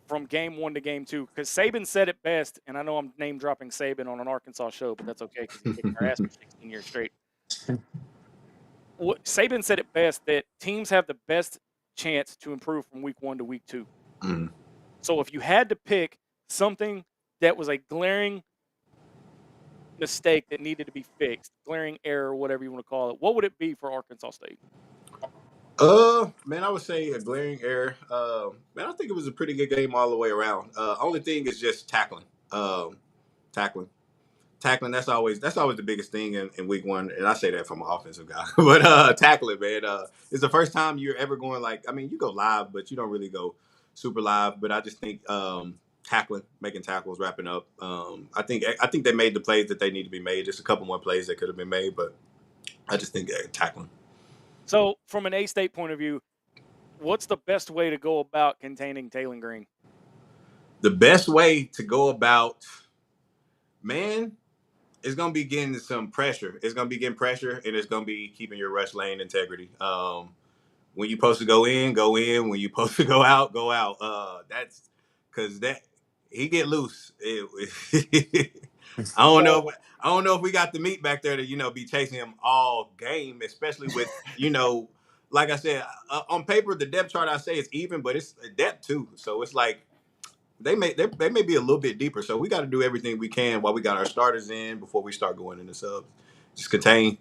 from game 1 to game 2? Because Saban said it best, and I know I'm name dropping Saban on an Arkansas show, but that's okay because he's kicking our ass for 16 years straight. Saban said it best that teams have the best chance to improve from week 1 to week 2. Mm-hmm. So if you had to pick something that was a glaring mistake that needed to be fixed, glaring error, whatever you want to call it, what would it be for Arkansas State? Man, I would say a glaring error. Man, I think it was a pretty good game all the way around. Only thing is just tackling. Tackling. That's always the biggest thing in week 1, and I say that from an offensive guy. But tackling, man, it's the first time you're ever going you go live, but you don't really go super live. But I just think tackling, making tackles, wrapping up. I think they made the plays that they need to be made. Just a couple more plays that could have been made, but I just think tackling. So, from an A-State point of view, what's the best way to go about containing Taylon Green? The best way to go about, man, is going to be getting some pressure. It's going to be getting pressure, and it's going to be keeping your rush lane integrity. When you're supposed to go in. When you're supposed to go out, go out. That's because he get loose. I don't know if we got the meat back there to be chasing him all game, especially with like I said, on paper the depth chart I say is even, but it's a depth too. So it's like they may be a little bit deeper. So we got to do everything we can while we got our starters in before we start going into subs. Just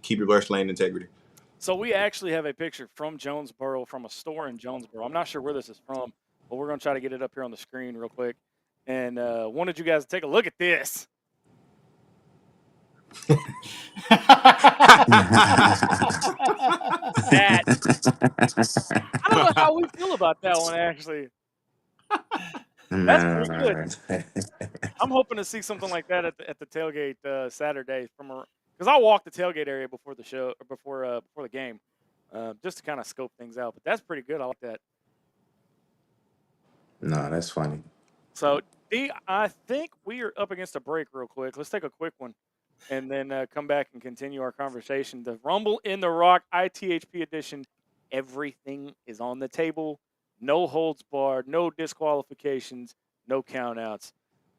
keep your rush lane integrity. So we actually have a picture from Jonesboro, from a store in Jonesboro. I'm not sure where this is from, but we're going to try to get it up here on the screen real quick. And wanted you guys to take a look at this. I don't know how we feel about that one, actually. That's pretty good. I'm hoping to see something like that at the tailgate Saturday because I'll walk the tailgate area before the show or before the game, just to kind of scope things out. But that's pretty good. I like that. No, that's funny. So, D, I think we are up against a break real quick. Let's take a quick one and then come back and continue our conversation. The Rumble in the Rock ITHP edition. Everything is on the table. No holds barred, no disqualifications, no countouts.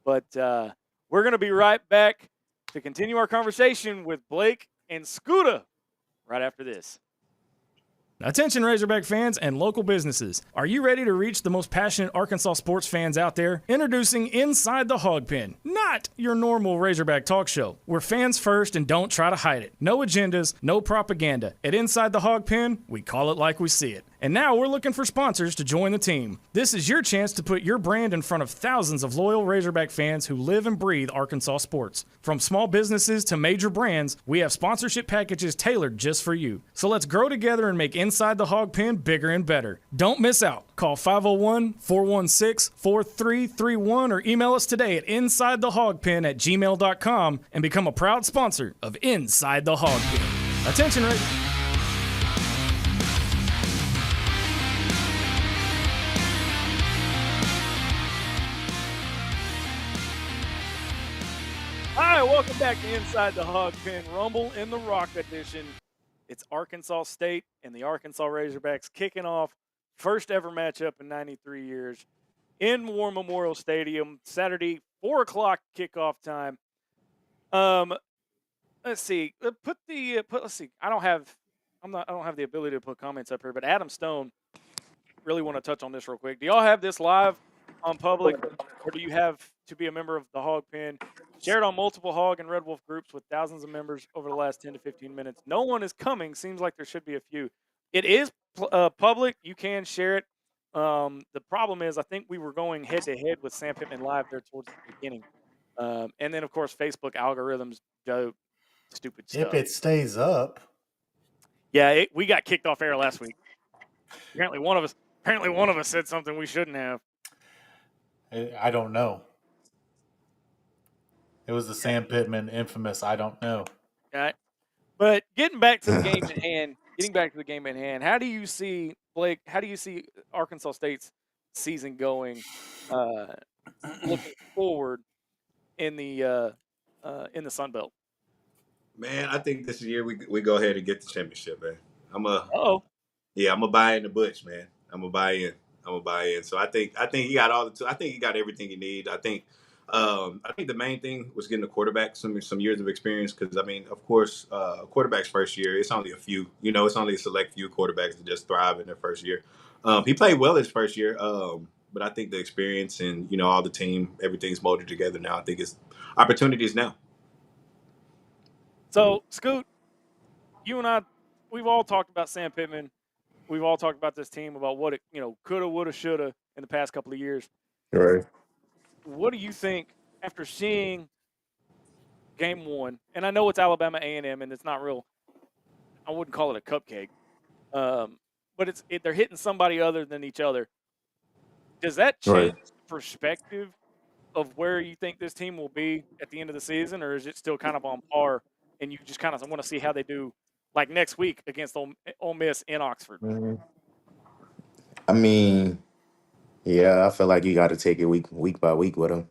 But we're going to be right back to continue our conversation with Blake and Scoota right after this. Attention Razorback fans and local businesses. Are you ready to reach the most passionate Arkansas sports fans out there? Introducing Inside the Hawg Pen, not your normal Razorback talk show. We're fans first and don't try to hide it. No agendas, no propaganda. At Inside the Hawg Pen, we call it like we see it. And now we're looking for sponsors to join the team. This is your chance to put your brand in front of thousands of loyal Razorback fans who live and breathe Arkansas sports. From small businesses to major brands, we have sponsorship packages tailored just for you. So let's grow together and make Inside the Hawg Pen bigger and better. Don't miss out. Call 501-416-4331 or email us today at insidethehogpen@gmail.com and become a proud sponsor of Inside the Hawg Pen. Attention, Razor. Hi, welcome back to Inside the Hawg Pen, Rumble in the Rock edition. It's Arkansas State and the Arkansas Razorbacks kicking off first ever matchup in 93 years in War Memorial Stadium, Saturday, 4 o'clock kickoff time. Let's see. Let's see. I don't have the ability to put comments up here, but Adam Stone really want to touch on this real quick. Do y'all have this live on public, or do you have to be a member of the Hawg Pen? Shared on multiple Hog and Red Wolf groups with thousands of members over the last 10 to 15 minutes. No one is coming. Seems like there should be a few. It is public. You can share it. The problem is I think we were going head-to-head with Sam Pittman Live there towards the beginning. And then, of course, Facebook algorithms go stupid stuff. If it stays up. Yeah, we got kicked off air last week. Apparently one of us said something we shouldn't have. I don't know. It was the Sam Pittman infamous I don't know. All right. But getting back to the game at hand, how do you see, Blake, Arkansas State's season going looking forward in the Sun Belt? Man, I think this year we go ahead and get the championship, man. I'm a buy in the Butch, man. I'm a buy in. So I think he got all the. I think he got everything he needs. I think the main thing was getting a quarterback some years of experience, because I mean, of course, quarterback's first year, it's only a few. It's only a select few quarterbacks that just thrive in their first year. He played well his first year, but I think the experience and all the team, everything's molded together now. I think it's opportunities now. So, Scoot, you and I, we've all talked about Sam Pittman. We've all talked about this team, about what it coulda, woulda, shoulda in the past couple of years. Right. What do you think after seeing game one? And I know it's Alabama A&M, and it's not real. I wouldn't call it a cupcake, but they're hitting somebody other than each other. Does that change the perspective of where you think this team will be at the end of the season, or is it still kind of on par, and you just kind of want to see how they do, like next week against Ole Miss in Oxford? Mm-hmm. I mean, yeah, I feel like you got to take it week by week with them.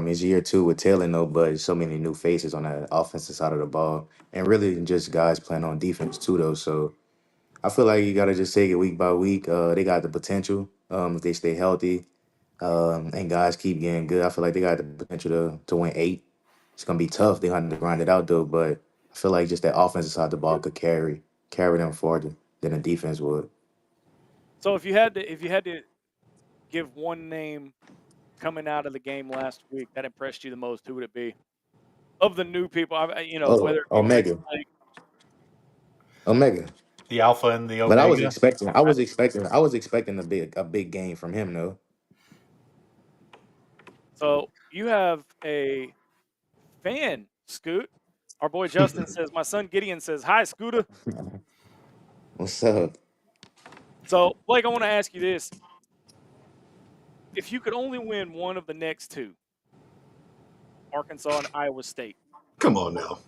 It's year two with Taylor, though, but so many new faces on the offensive side of the ball, and really just guys playing on defense too, though. So I feel like you got to just take it week by week. They got the potential if they stay healthy, and guys keep getting good. I feel like they got the potential to win 8. It's gonna be tough. They have to grind it out though, but I feel like just that offensive side of the ball could carry them farther than the defense would. So if you had to give one name coming out of the game last week that impressed you the most, who would it be? Of the new people, whether Omega. The alpha and the omega. But I was expecting a big game from him though. So you have a fan, Scoot. Our boy Justin says, my son Gideon says, hi, Scoota. What's up? So, Blake, I want to ask you this. If you could only win one of the next two, Arkansas and Iowa State. Come on now.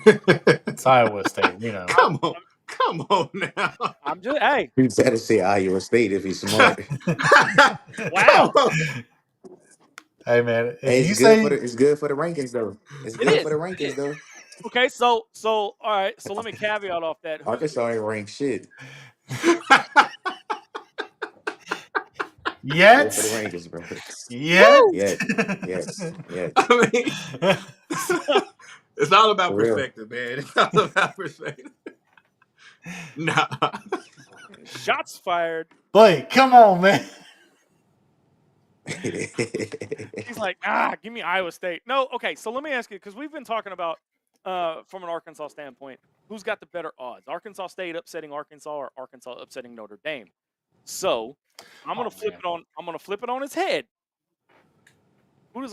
It's Iowa State, Come on now. I'm just, hey. You better say Iowa State if he's smart. Wow. Hey, man. It's good for the rankings, though. It's good for the rankings, though. Okay, so all right. So let me caveat off that. Arkansas ain't ranked shit. Yet. For the rankings, bro. Yet. I mean, it's all about perspective, man. It's all about perspective. Nah. Shots fired. Blake, come on, man. He's like, give me Iowa State. No, okay. So let me ask you, because we've been talking about from an Arkansas standpoint, who's got the better odds? Arkansas State upsetting Arkansas or Arkansas upsetting Notre Dame? So I'm gonna flip it on. I'm gonna flip it on its head. Who's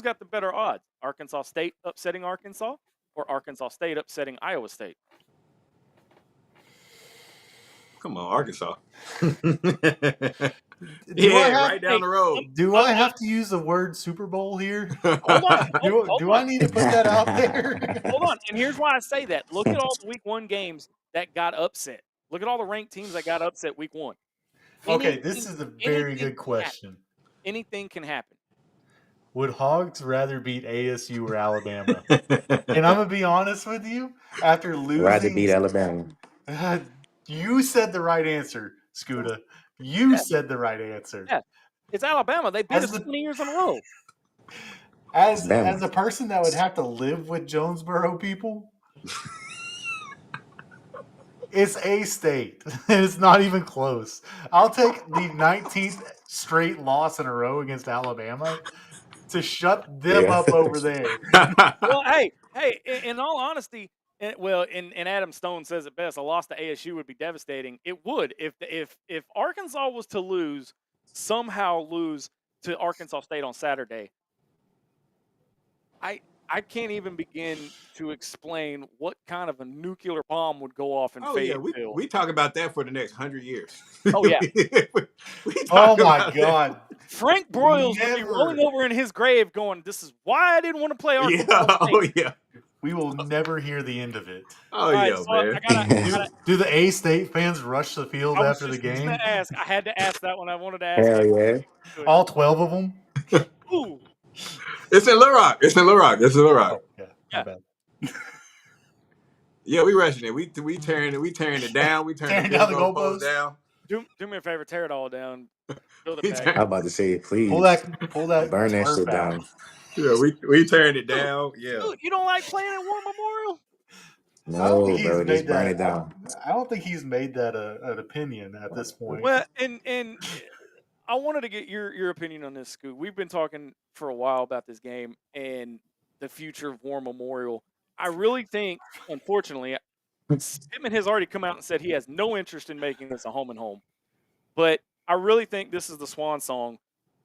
got the better odds? Arkansas State upsetting Arkansas or Arkansas State upsetting Iowa State? Come on, Arkansas. Right down the road. Do I have to use the word Super Bowl here? Hold on. Do I need to put that out there? Hold on. And here's why I say that. Look at all the week 1 games that got upset. Look at all the ranked teams that got upset week 1. Okay, this is a very good question. Anything can happen. Would Hogs rather beat ASU or Alabama? And I'm going to be honest with you. After losing... Rather beat Alabama. You said the right answer, Scoota. You said the right answer. Yeah. It's Alabama. They beat us 20 years in a row. As a person that would have to live with Jonesboro people, it's A-State. It's not even close. I'll take the 19th straight loss in a row against Alabama to shut them up over there. Well, hey, in all honesty, and Adam Stone says it best, a loss to ASU would be devastating. It would. If Arkansas was to somehow lose to Arkansas State on Saturday, I can't even begin to explain what kind of a nuclear bomb would go off in Fayetteville. We talk about that for the next 100 years. Oh, yeah. Oh, my God. Frank Broyles would be rolling over in his grave going, this is why I didn't want to play Arkansas State. Oh, yeah. We will never hear the end of it. Oh, yeah, man. Do the A-State fans rush the field after the game? I had to ask that one. I wanted to ask. Hell yeah. All 12 of them? Ooh. It's in Little Rock. Oh, yeah. Bad. Yeah, we rushing it. We tearing it down. We tearing down the goalposts down. Do me a favor, tear it all down. Build We it tear- back. I'm about to say, please. Pull that. Burn that turf shit out. down. Yeah, we tearing it down. Yeah. Dude, you don't like playing at War Memorial? No, bro, just burn it down. I don't think he's made that an opinion at this point. Well, and I wanted to get your opinion on this, Scoot. We've been talking for a while about this game and the future of War Memorial. I really think, unfortunately, Pittman has already come out and said he has no interest in making this a home and home. But I really think this is the swan song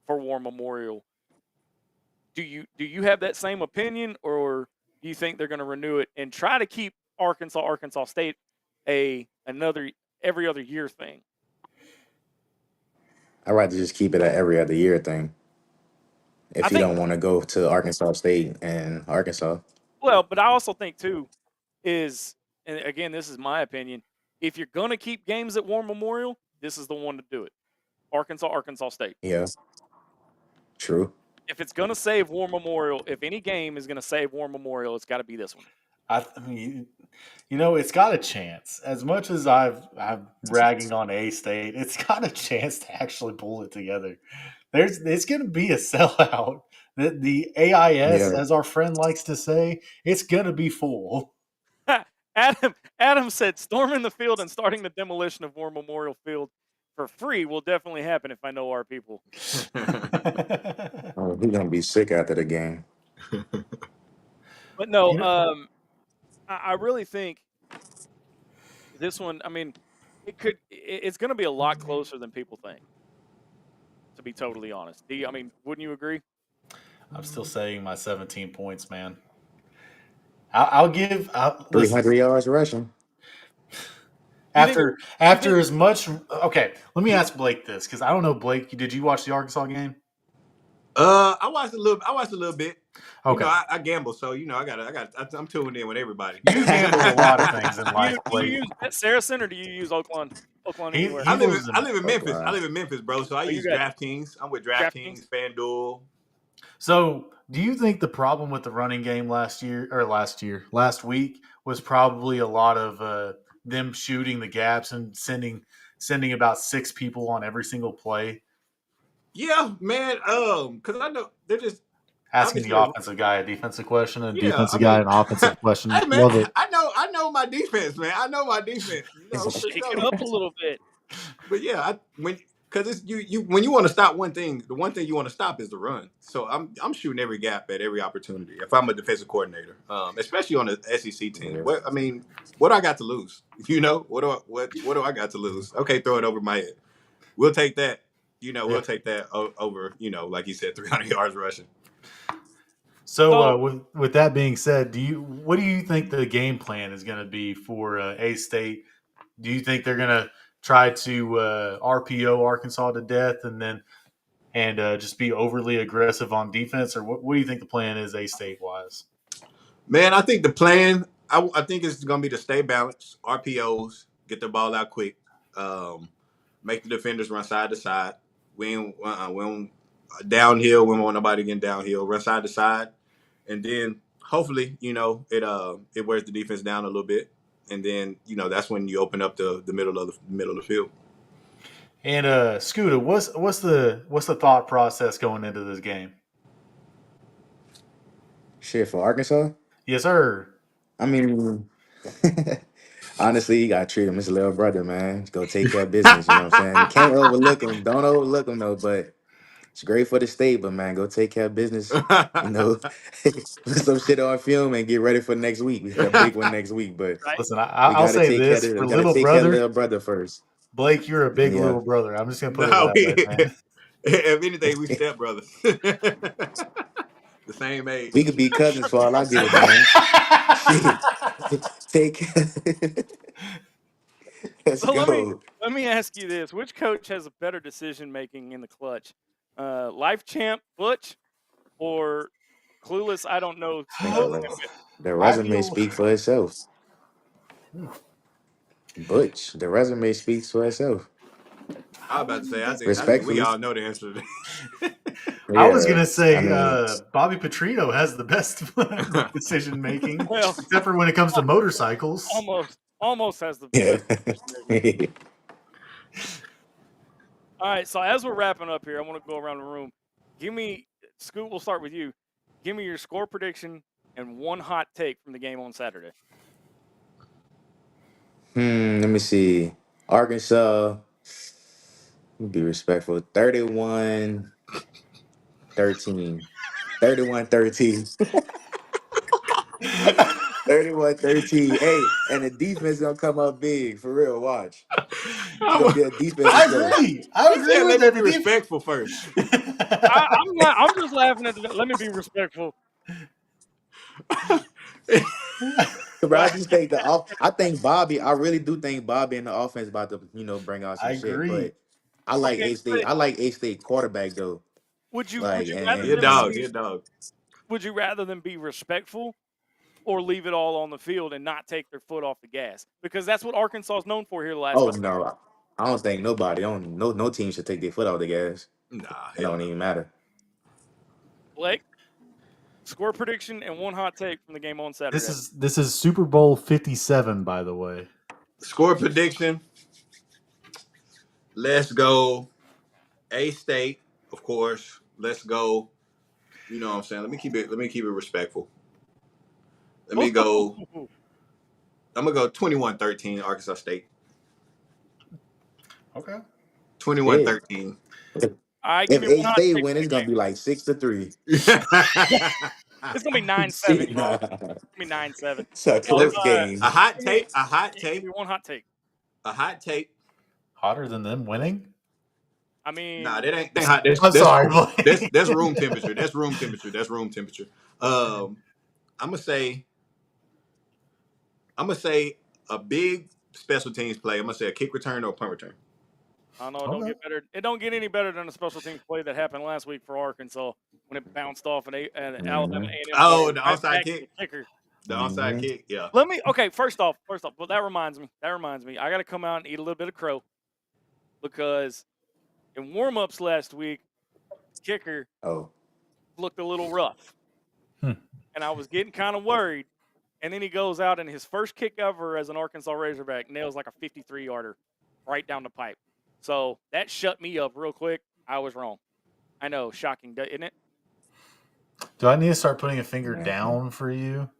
for War Memorial. Do you have that same opinion, or do you think they're going to renew it and try to keep Arkansas State another every other year thing? I'd rather just keep it at every other year thing. If you don't want to go to Arkansas State and Arkansas. Well, but I also think too is, and again, this is my opinion, if you're going to keep games at War Memorial, this is the one to do it. Arkansas State. Yeah. True. If it's going to save War Memorial, if any game is going to save War Memorial, it's got to be this one. I mean, it's got a chance. As much as I'm ragging on A-State, it's got a chance to actually pull it together. It's going to be a sellout. The AIS, as our friend likes to say, it's going to be full. Adam said, storming the field and starting the demolition of War Memorial Field for free will definitely happen if I know our people. Oh, he's going to be sick after the game. But no, I really think this one, I mean, it's going to be a lot closer than people think, to be totally honest. Wouldn't you agree? I'm still saying my 17 points, man. I'll give 300 yards rushing. After as much, okay. Let me ask Blake this, because I don't know, Blake. Did you watch the Arkansas game? I watched a little bit. Okay, I gamble, so I'm tuned in with everybody. You gamble a lot of things in life, Blake. Do you use Saracen or do you use Oakland anywhere? I live in Memphis. I live in Memphis, bro. So I use DraftKings. I'm with DraftKings, FanDuel. So, do you think the problem with the running game last week was probably a lot of them shooting the gaps and sending about 6 people on every single play? Yeah, man. Because I know they're just asking the offensive guy a defensive question and defensive guy an offensive question. Hey, man, Love it. I know my defense, man. I know my defense. For Shake sure. it up a little bit. But yeah, because it's you when you want to stop one thing, the one thing you want to stop is the run. So I'm shooting every gap at every opportunity. If I'm a defensive coordinator, especially on the SEC team, what do I got to lose? What do I got to lose? Okay, throw it over my head. We'll take that. We'll take that over. Like you said, 300 yards rushing. So with that being said, what do you think the game plan is going to be for A-State? Do you think they're going to try to RPO Arkansas to death and just be overly aggressive on defense, or what do you think the plan is A-State wise? Man, I think the plan, I think it's going to be to stay balanced, RPOs, get the ball out quick, make the defenders run side to side. When downhill, we don't want nobody getting downhill, run side to side, and then hopefully it wears the defense down a little bit, and then that's when you open up the middle of the field. And Scoota, what's the thought process going into this game? Shit, for Arkansas? Yes, sir. I mean, honestly, you gotta treat him as a little brother, man. Go take care of business. You know what I'm saying? You can't overlook him. Don't overlook him though. But it's great for the state. But man, go take care of business. Put some shit on film and get ready for next week. We got a big one next week. But listen, I'll say this for little care of little brother first. Blake, you're a big little brother. I'm just gonna put it that way, man. If anything, we step brothers. The same age. We could be cousins for all I give a damn. Take care. Let's go. Let me ask you this: which coach has a better decision making in the clutch? Life champ Butch or clueless? I don't know. The resume speaks for itself. Butch, the resume speaks for itself. I was about to say, I think we all know the answer to that. I was gonna say Bobby Petrino has the best decision making, except for when it comes to motorcycles. Almost has the best. All right, so as we're wrapping up here, I want to go around the room. Give me, Scoot, we'll start with you. Give me your score prediction and one hot take from the game on Saturday. Let me see. Arkansas, be respectful. 31-13. 31-13. 31-13. Hey, and the defense gonna come up big for real. Watch. It's gonna be a defense. I agree with that. Be respectful first. I'm just laughing at the. Let me be respectful. But I just think I really do think Bobby and the offense about to bring out some shit. But I like A-State. I like A-State quarterback though. Would you You're a dog. Would you rather than be respectful or leave it all on the field and not take their foot off the gas? Because that's what Arkansas is known for here the last. No, I don't think nobody. No team should take their foot off the gas. Nah, it don't even matter. Blake, score prediction and one hot take from the game on Saturday. This is Super Bowl 57, by the way. Score prediction. Let's go A-State, of course. Let's go. You know what I'm saying? Let me keep it respectful. Let me go. I'm gonna go 21-13 Arkansas State. Okay. 21-13. If A-State win, it's gonna be like 6-3. It's gonna be 9-7. Nah. It's gonna be 9-7. It's a close game. A hot take. One hot take. A hot take. Hotter than them winning? I mean, nah, that ain't hot. I'm sorry. That's room temperature. That's room temperature. I'm gonna say a big special teams play. I'm gonna say a kick return or a punt return. I don't know. It don't get better. It don't get any better than the special teams play that happened last week for Arkansas when it bounced off an Alabama A&M. Oh, the onside kick. The onside Mm-hmm. kick. Yeah. First off, well, that reminds me. I got to come out and eat a little bit of crow because in warm-ups last week, kicker looked a little rough, and I was getting kind of worried. And then he goes out and his first kick ever as an Arkansas Razorback nails like a 53-yarder right down the pipe. So that shut me up real quick. I was wrong. I know, shocking, isn't it? Do I need to start putting a finger down for you?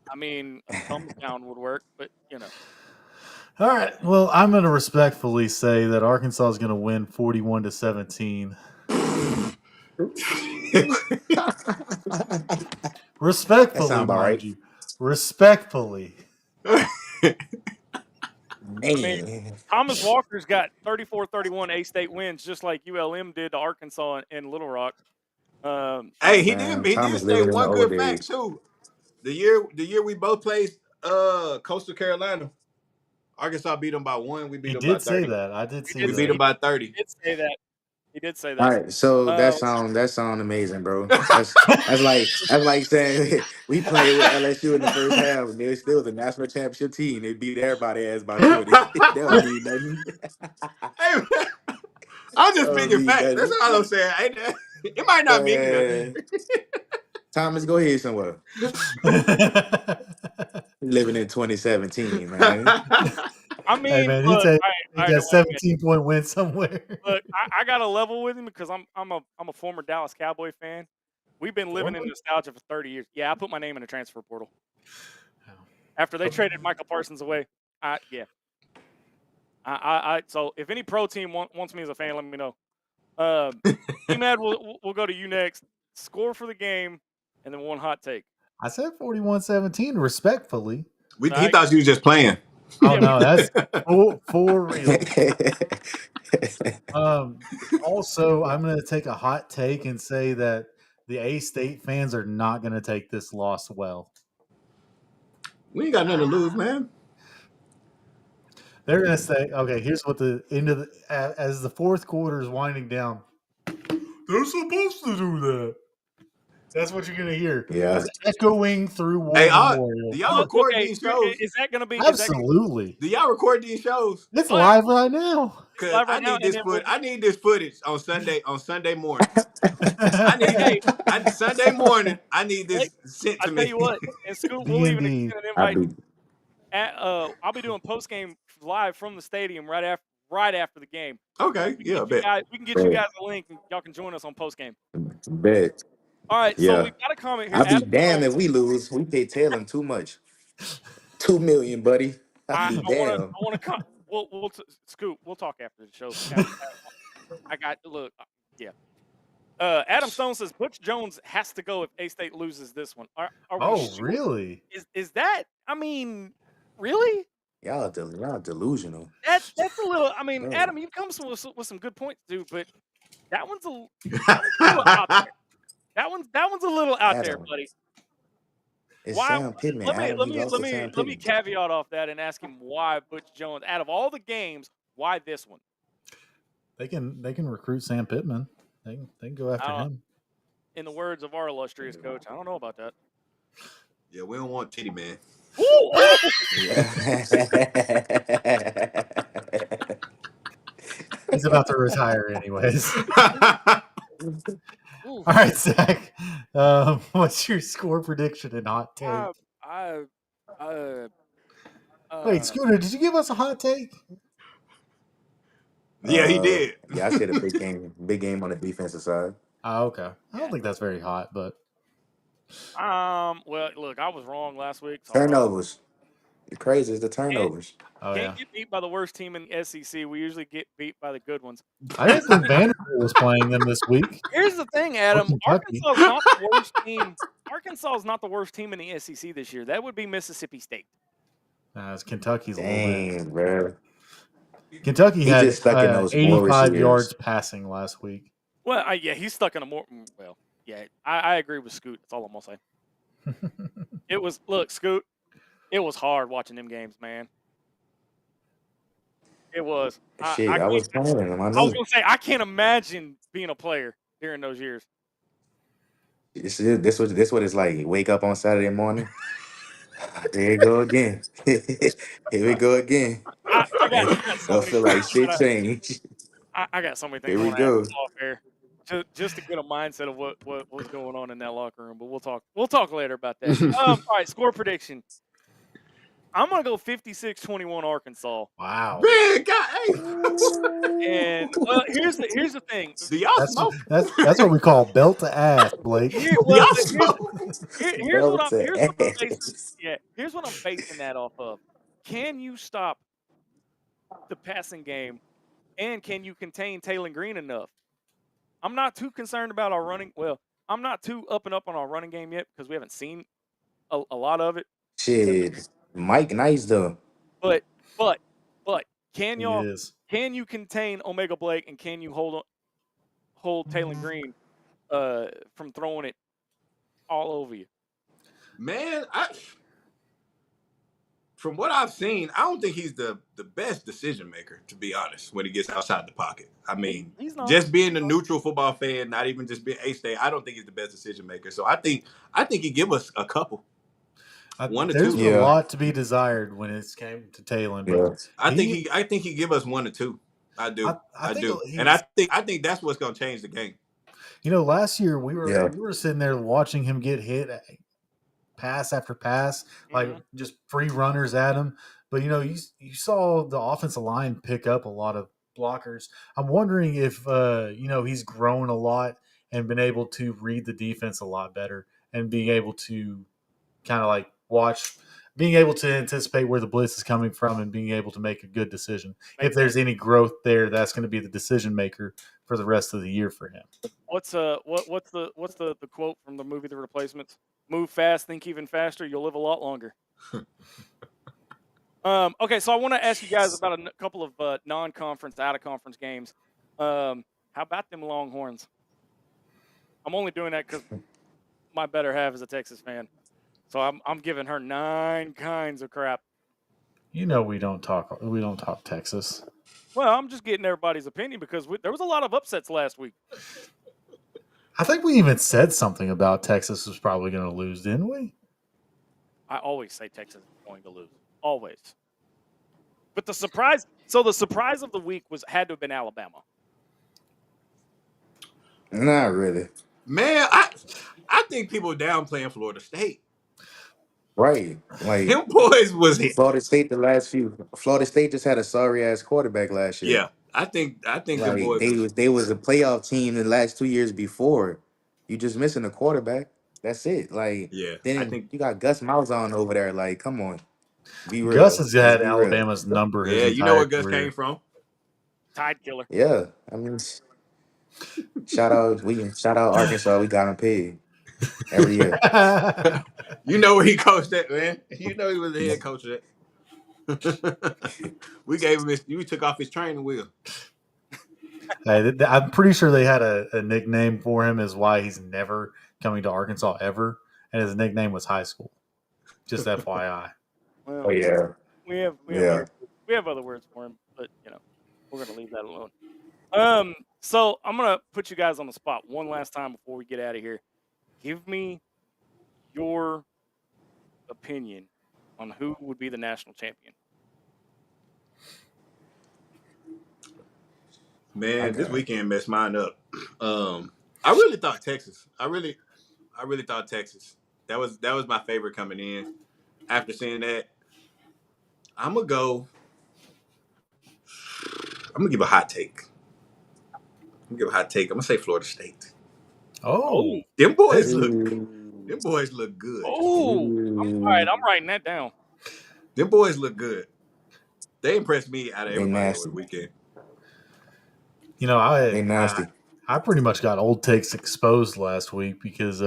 I mean, a thumbs down would work, but All right. Well, I'm going to respectfully say that Arkansas is going to win 41-17. That Respectfully, sound about mind right. you. Respectfully. I mean, Man. Thomas Walker's got 34-31 A-State wins, just like ULM did to Arkansas in Little Rock. Hey, he Man, did Thomas say living in the one old good fact days. too. The year we both played Coastal Carolina, Arkansas beat them by 1. We beat He them by did say 30. that. I did see We beat that. them by 30. He did say that. He did say All that. right, so that sound amazing, bro. That's like saying we played with LSU in the first half, and they still the national championship team. They beat everybody ass by 20. That don't mean nothing. Hey, man, I'm That just don't speaking mean facts. That's nothing. all I'm saying. It might not mean nothing. Thomas, go ahead somewhere. Living in 2017, man. I Hey, mean, man, he look, said I he got 17-point win somewhere. look, I got to level with him because I'm a former Dallas Cowboy fan. We've been living in nostalgia for 30 years. Yeah, I put my name in the transfer portal after they traded Michael Parsons away. So if any pro team wants me as a fan, let me know. E-Mad, we'll go to you next. Score for the game, and then one hot take. I said 41-17, respectfully. He thought you was just playing. Oh, no, that's for real. Also, I'm going to take a hot take and say that the A-State fans are not going to take this loss well. We ain't got nothing to lose, man. They're going to say, okay, here's what the end of as the fourth quarter is winding down. They're supposed to do that. That's what you're going to hear. Yeah. It's echoing through War Hey, Memorial. do y'all record these shows? Is that going to be Absolutely. Do y'all record these shows? It's live right now. Because I need this footage on Sunday morning. Sunday morning. I need this sent to me. I tell you what, and Scoot, we'll even extend an invite. I'll be doing post game live from the stadium right after the game. Okay, we can get you guys a link, and y'all can join us on post game. Bet. All right, Yeah. so we've got a comment here. I'll be damned if we lose. We pay Taylor too much. $2 million, buddy. I'll be damned. I want to come. We'll Scoot. We'll talk after the show. Adam Stone says Butch Jones has to go if A-State loses this one. Are we sure? Really? Is that? I mean, really? Y'all delusional. That's a little. I mean, Bro. Adam, you come with some good points, dude. But that one's a little out there. That one's a little out there, buddy. It's Why? Sam Pittman. Let me caveat off that and ask him why Butch Jones. Out of all the games, why this one? They can recruit Sam Pittman. They can go after him. In the words of our illustrious coach, I don't know about that. Yeah, we don't want Titty Man. He's about to retire anyways. All right, Zach. What's your score prediction and hot take? Wait, Scooter, did you give us a hot take? Yeah, he did. Yeah, I said a big game on the defensive side. Oh, okay. I don't think that's very hot, but well, look, I was wrong last week. So turnovers. The crazy is the turnovers. Can't get beat by the worst team in the SEC. We usually get beat by the good ones. I didn't think Vanderbilt was playing them this week. Here's the thing, Adam. Arkansas is not the worst team. Arkansas is not the worst team in the SEC this year. That would be Mississippi State. It's Kentucky's a Dang, little bit. bro. Kentucky had just stuck in those 85 yards passing last week. Well, he's stuck in a more. Well, yeah, I agree with Scoot. That's all I'm gonna say. Scoot. It was hard watching them games, man. It was. I was playing them. I was gonna say I can't imagine being a player during those years. This what it's like. You wake up on Saturday morning. There you go again. Here we go again. I got so don't feel like shit changed. I got so many things. Here we go. Off there, just to get a mindset of what was going on in that locker room. But we'll talk later about that. All right, score prediction. I'm gonna go 56-21 Arkansas. Wow. Man, God, hey. And here's the thing. Do y'all smoke? That's what we call belt to ass, Blake. Here, Do well, y'all smoke? here's what I'm Belt to basing. ass. Yeah, here's what I'm basing that off of. Can you stop the passing game, and can you contain Taylor Green enough? I'm not too concerned about our running. Well, I'm not too up and up on our running game yet because we haven't seen a lot of it. Shit, Mike Nice though. But can He y'all is. can you contain Omega Blake, and can you hold Taylor Green from throwing it all over you? Man, from what I've seen, I don't think he's the best decision maker, to be honest, when he gets outside the pocket. I mean, He's not. just being a neutral football fan, not even just being A-State, I don't think he's the best decision maker. So I think he give us a couple. One to There's two. a Yeah. lot to be desired when it came to Taylor, but Yeah. I think he give us 1 or 2. I do. I do. And I think that's what's going to change the game. Last year we Yeah. were sitting there watching him get hit pass after pass, like just free runners at him. But you saw the offensive line pick up a lot of blockers. I'm wondering if he's grown a lot and been able to read the defense a lot better and being able to kind of like being able to anticipate where the blitz is coming from and being able to make a good decision. If there's any growth there, that's going to be the decision maker for the rest of the year for him. What's the quote from the movie The Replacements? Move fast, think even faster. You'll live a lot longer. Okay, so I want to ask you guys about a couple of non-conference, out-of-conference games. How about them Longhorns? I'm only doing that because my better half is a Texas fan, so I'm giving her 9 kinds of crap. We don't talk Texas. Well, I'm just getting everybody's opinion because there was a lot of upsets last week. I think we even said something about Texas was probably going to lose, didn't we? I always say Texas is going to lose. Always. But the surprise of the week had to have been Alabama. Not really. Man, I think people downplaying Florida State. Right. Like Them boys was hit. Florida State Florida State just had a sorry ass quarterback last year. Yeah. I think Like the boys they was a playoff team the last 2 years before. You just missing a quarterback. That's it. Like Yeah, then I think you got Gus Malzahn over there. Like, come on. Be real. Gus has Let's had be real. Alabama's number his yeah, you know entire where Gus career. came from. Tide killer. Yeah. I mean shout out Arkansas. We got him paid every year. You know where he coached at, man. You know he was the head coach at. We took off his training wheel. Hey, I'm pretty sure they had a nickname for him as why he's never coming to Arkansas ever, and his nickname was High School. Just FYI. Well, Oh yeah. we have Yeah. other words for him, but we're gonna leave that alone. So I'm gonna put you guys on the spot one last time before we get out of here. Give me your opinion on who would be the national champion. Man, this weekend messed mine up. I really thought Texas. I really thought Texas. That was my favorite coming in. After seeing that, I'm gonna give a hot take. I'm gonna say Florida State. Oh, Them boys look good. Oh, all right. I'm writing that down. Them boys look good. They impressed me out of They everybody over nasty. the weekend. They nasty. I pretty much got old takes exposed last week because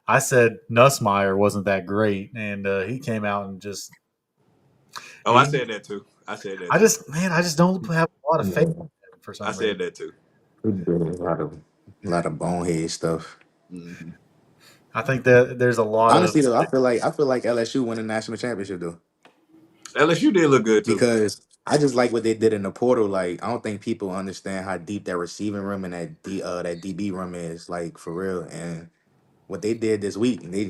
I said Nussmeier wasn't that great, and he came out and just. Oh, I said that too. I just don't have a lot of faith in him for some reason. said that too. We did a lot of bonehead stuff. Mm-hmm. I think that there's a lot Honestly, of. though, I feel like LSU won the national championship though. LSU did look good too. Because I just like what they did in the portal. Like, I don't think people understand how deep that receiving room and that DB room is, like, for real. And what they did this week, they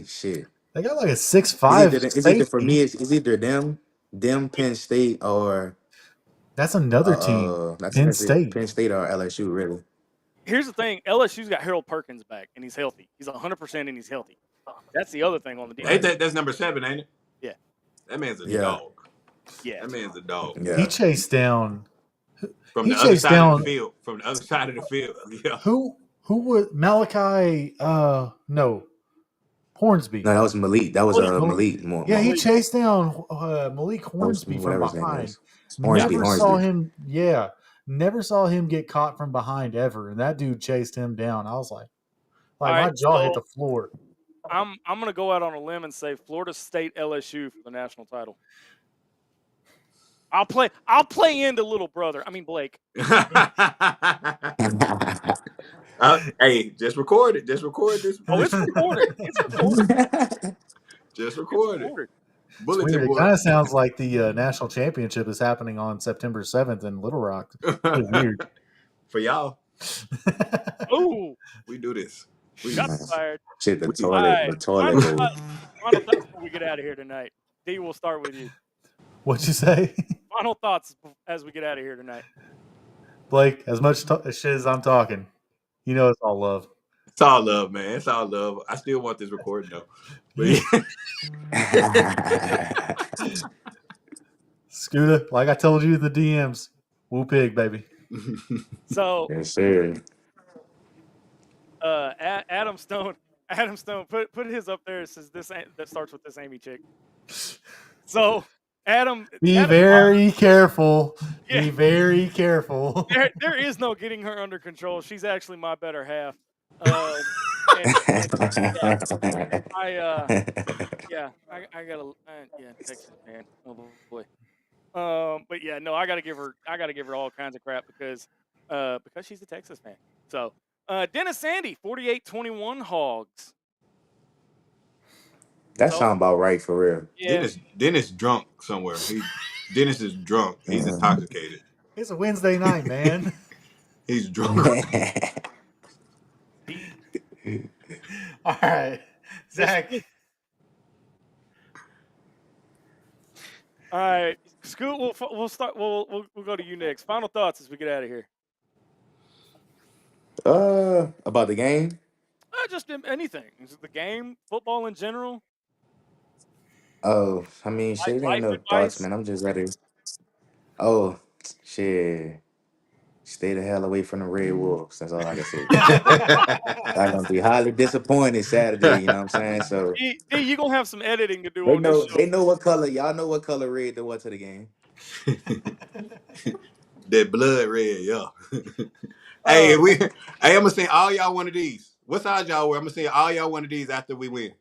got like a 6'5" It's either for safety. me, it's either them, Penn State, or That's another team. that's Penn State. Penn State or LSU, really. Here's the thing: LSU's got Harold Perkins back, and he's healthy. He's 100%, and he's healthy. That's the other thing on the defense. That's number 7, ain't it? Yeah. That man's a Yeah. dog. Yeah. That man's a dog. Yeah. He chased down. From He the other chased side of down the field. From the other side of the field. Yeah. who was Malachi? No, Hornsby. No, that was Malik. That was Malik. Malik. Yeah, he Malik. chased down Malik Hornsby from Whatever his name behind. is. Hornsby. Never saw him. Yeah, never saw him get caught from behind ever, and that dude chased him down. I was like All my right, jaw so hit the floor. I'm gonna go out on a limb and say Florida State LSU for the national title. I'll play into little brother. I mean Blake. Hey, just record it. Just record this. Oh, it's recorded. It's recorded. Just record it. It's Bulletin weird. It board. kind of sounds like the national championship is happening on September 7th in Little Rock. It's weird. For y'all. Ooh, We do this. We got do this. fired. Shit, the All toilet. right. The toilet. Final thoughts before we get out of here tonight. D, we'll start with you. What'd you say? Final thoughts as we get out of here tonight. Blake, as much shit as I'm talking, you know it's all love. It's all love, man. It's all love. I still want this recording though. But Scoota, like I told you in the DMs, woo pig, baby. So Yes, sir. Adam Stone, put his up there. It says this that starts with this Amy chick. So Adam, Very careful. Yeah. Be very careful. There is no getting her under control. She's actually my better half. I gotta Texas man. Oh boy. But yeah, no, I gotta give her all kinds of crap because she's a Texas fan. So Dennis Sandy, 48-21 Hogs. That sound about right for real. Yeah. Dennis drunk somewhere. Dennis is drunk. He's intoxicated. It's a Wednesday night, man. He's drunk. All right, Zach. All right, Scoot. We'll start. We'll go to you next. Final thoughts as we get out of here. About the game? Just anything. Is it the game, football in general? Oh, I mean, shit, it Life ain't no advice? thoughts, man. I'm just ready. Oh, shit. Stay the hell away from the Red Wolves. That's all I can say. I'm gonna be highly disappointed Saturday. You know what I'm saying? So D, you gonna have some editing to do they on this show. they know what color. Y'all know what color red they was to the game. That blood red, yeah. Hey, I'm gonna send all y'all one of these. What size y'all wear? I'm gonna send all y'all one of these after we win.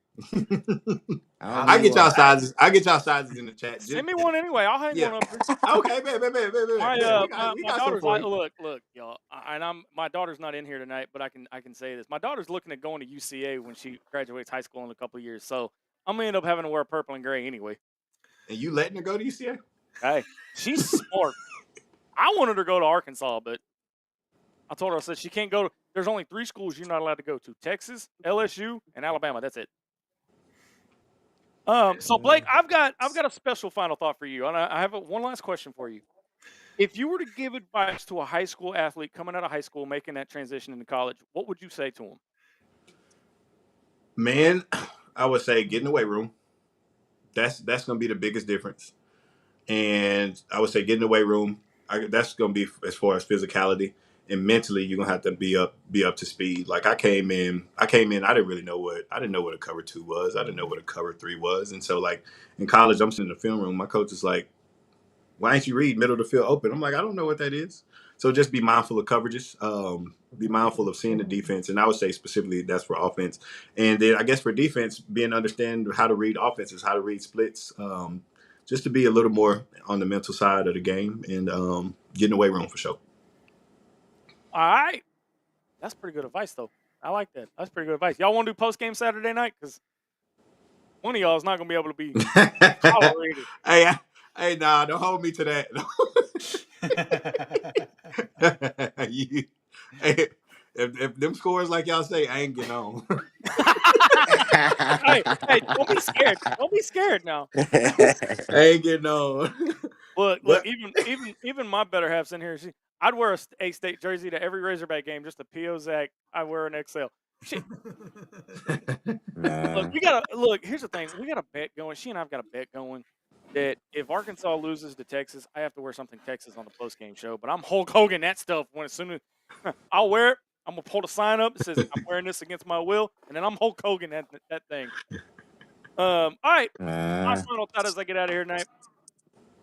I get y'all sizes. I get y'all sizes in the chat. Send me one anyway. I'll hang one up there. Okay, man. My daughter's like, look, y'all. My daughter's not in here tonight, but I can say this. My daughter's looking at going to UCA when she graduates high school in a couple of years. So I'm gonna end up having to wear purple and gray anyway. And you letting her go to UCA? Hey, she's smart. I wanted her to go to Arkansas, but I told her, I said she can't go. There's only 3 schools you're not allowed to go to: Texas, LSU, and Alabama. That's it. So Blake, I've got a special final thought for you, and I have one last question for you. If you were to give advice to a high school athlete coming out of high school, making that transition into college, what would you say to him? Man, I would say get in the weight room. That's going to be the biggest difference. And I would say get in the weight room. That's going to be as far as physicality. And mentally, you're gonna have to be up to speed. Like I came in, I didn't know what a cover 2 was. I didn't know what a cover 3 was. And so like in college, I'm sitting in the film room. My coach is like, why ain't you read middle of the field open? I'm like, I don't know what that is. So just be mindful of coverages. Be mindful of seeing the defense. And I would say specifically that's for offense. And then I guess for defense, understand how to read offenses, how to read splits, just to be a little more on the mental side of the game and get in the weight room for sure. All right. That's pretty good advice, though. I like that. That's pretty good advice. Y'all want to do post-game Saturday night? Because one of y'all is not going to be able to be tolerated. Hey, nah, don't hold me to that. If them scores like y'all say, I ain't getting on. hey, don't be scared. Don't be scared now. I ain't getting on. Look, even my better half's in here. I'd wear a A-State jersey to every Razorback game just to P.O. Zach. I wear an XL. Shit. Nah. Here's the thing. We got a bet going. She and I've got a bet going. that if Arkansas loses to Texas, I have to wear something Texas on the postgame show. But I'm Hulk Hogan that stuff when as soon as I'll wear it. I'm gonna pull the sign up that says I'm wearing this against my will, and then I'm Hulk Hogan that thing. All right. My final thought as I get out of here tonight.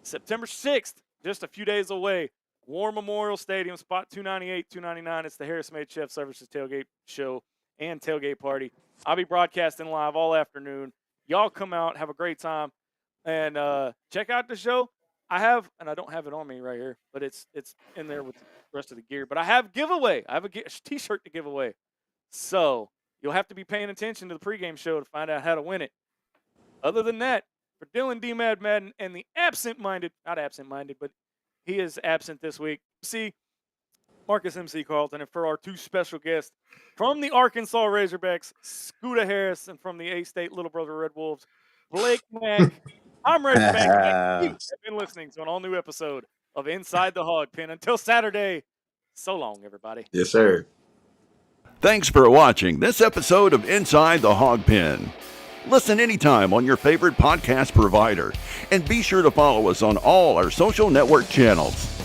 September 6th, just a few days away. War Memorial Stadium, spot 298, 299. It's the Harris Made Chef Services tailgate show and tailgate party. I'll be broadcasting live all afternoon. Y'all come out, have a great time, and check out the show. I don't have it on me right here, but it's in there with the rest of the gear. But I have giveaway. I have a T-shirt to give away. So you'll have to be paying attention to the pregame show to find out how to win it. Other than that, for Dylan D. Madden and the not absent-minded, but he is absent this week. See, Marcus MC Carlton, and for our two special guests from the Arkansas Razorbacks, Scoota Harris, and from the A-State Little Brother Red Wolves, Blake Mack. I'm Razorback. You have been listening to an all-new episode of Inside the Hawg Pen. Until Saturday, so long, everybody. Yes, sir. Thanks for watching this episode of Inside the Hawg Pen. Listen anytime on your favorite podcast provider, and be sure to follow us on all our social network channels.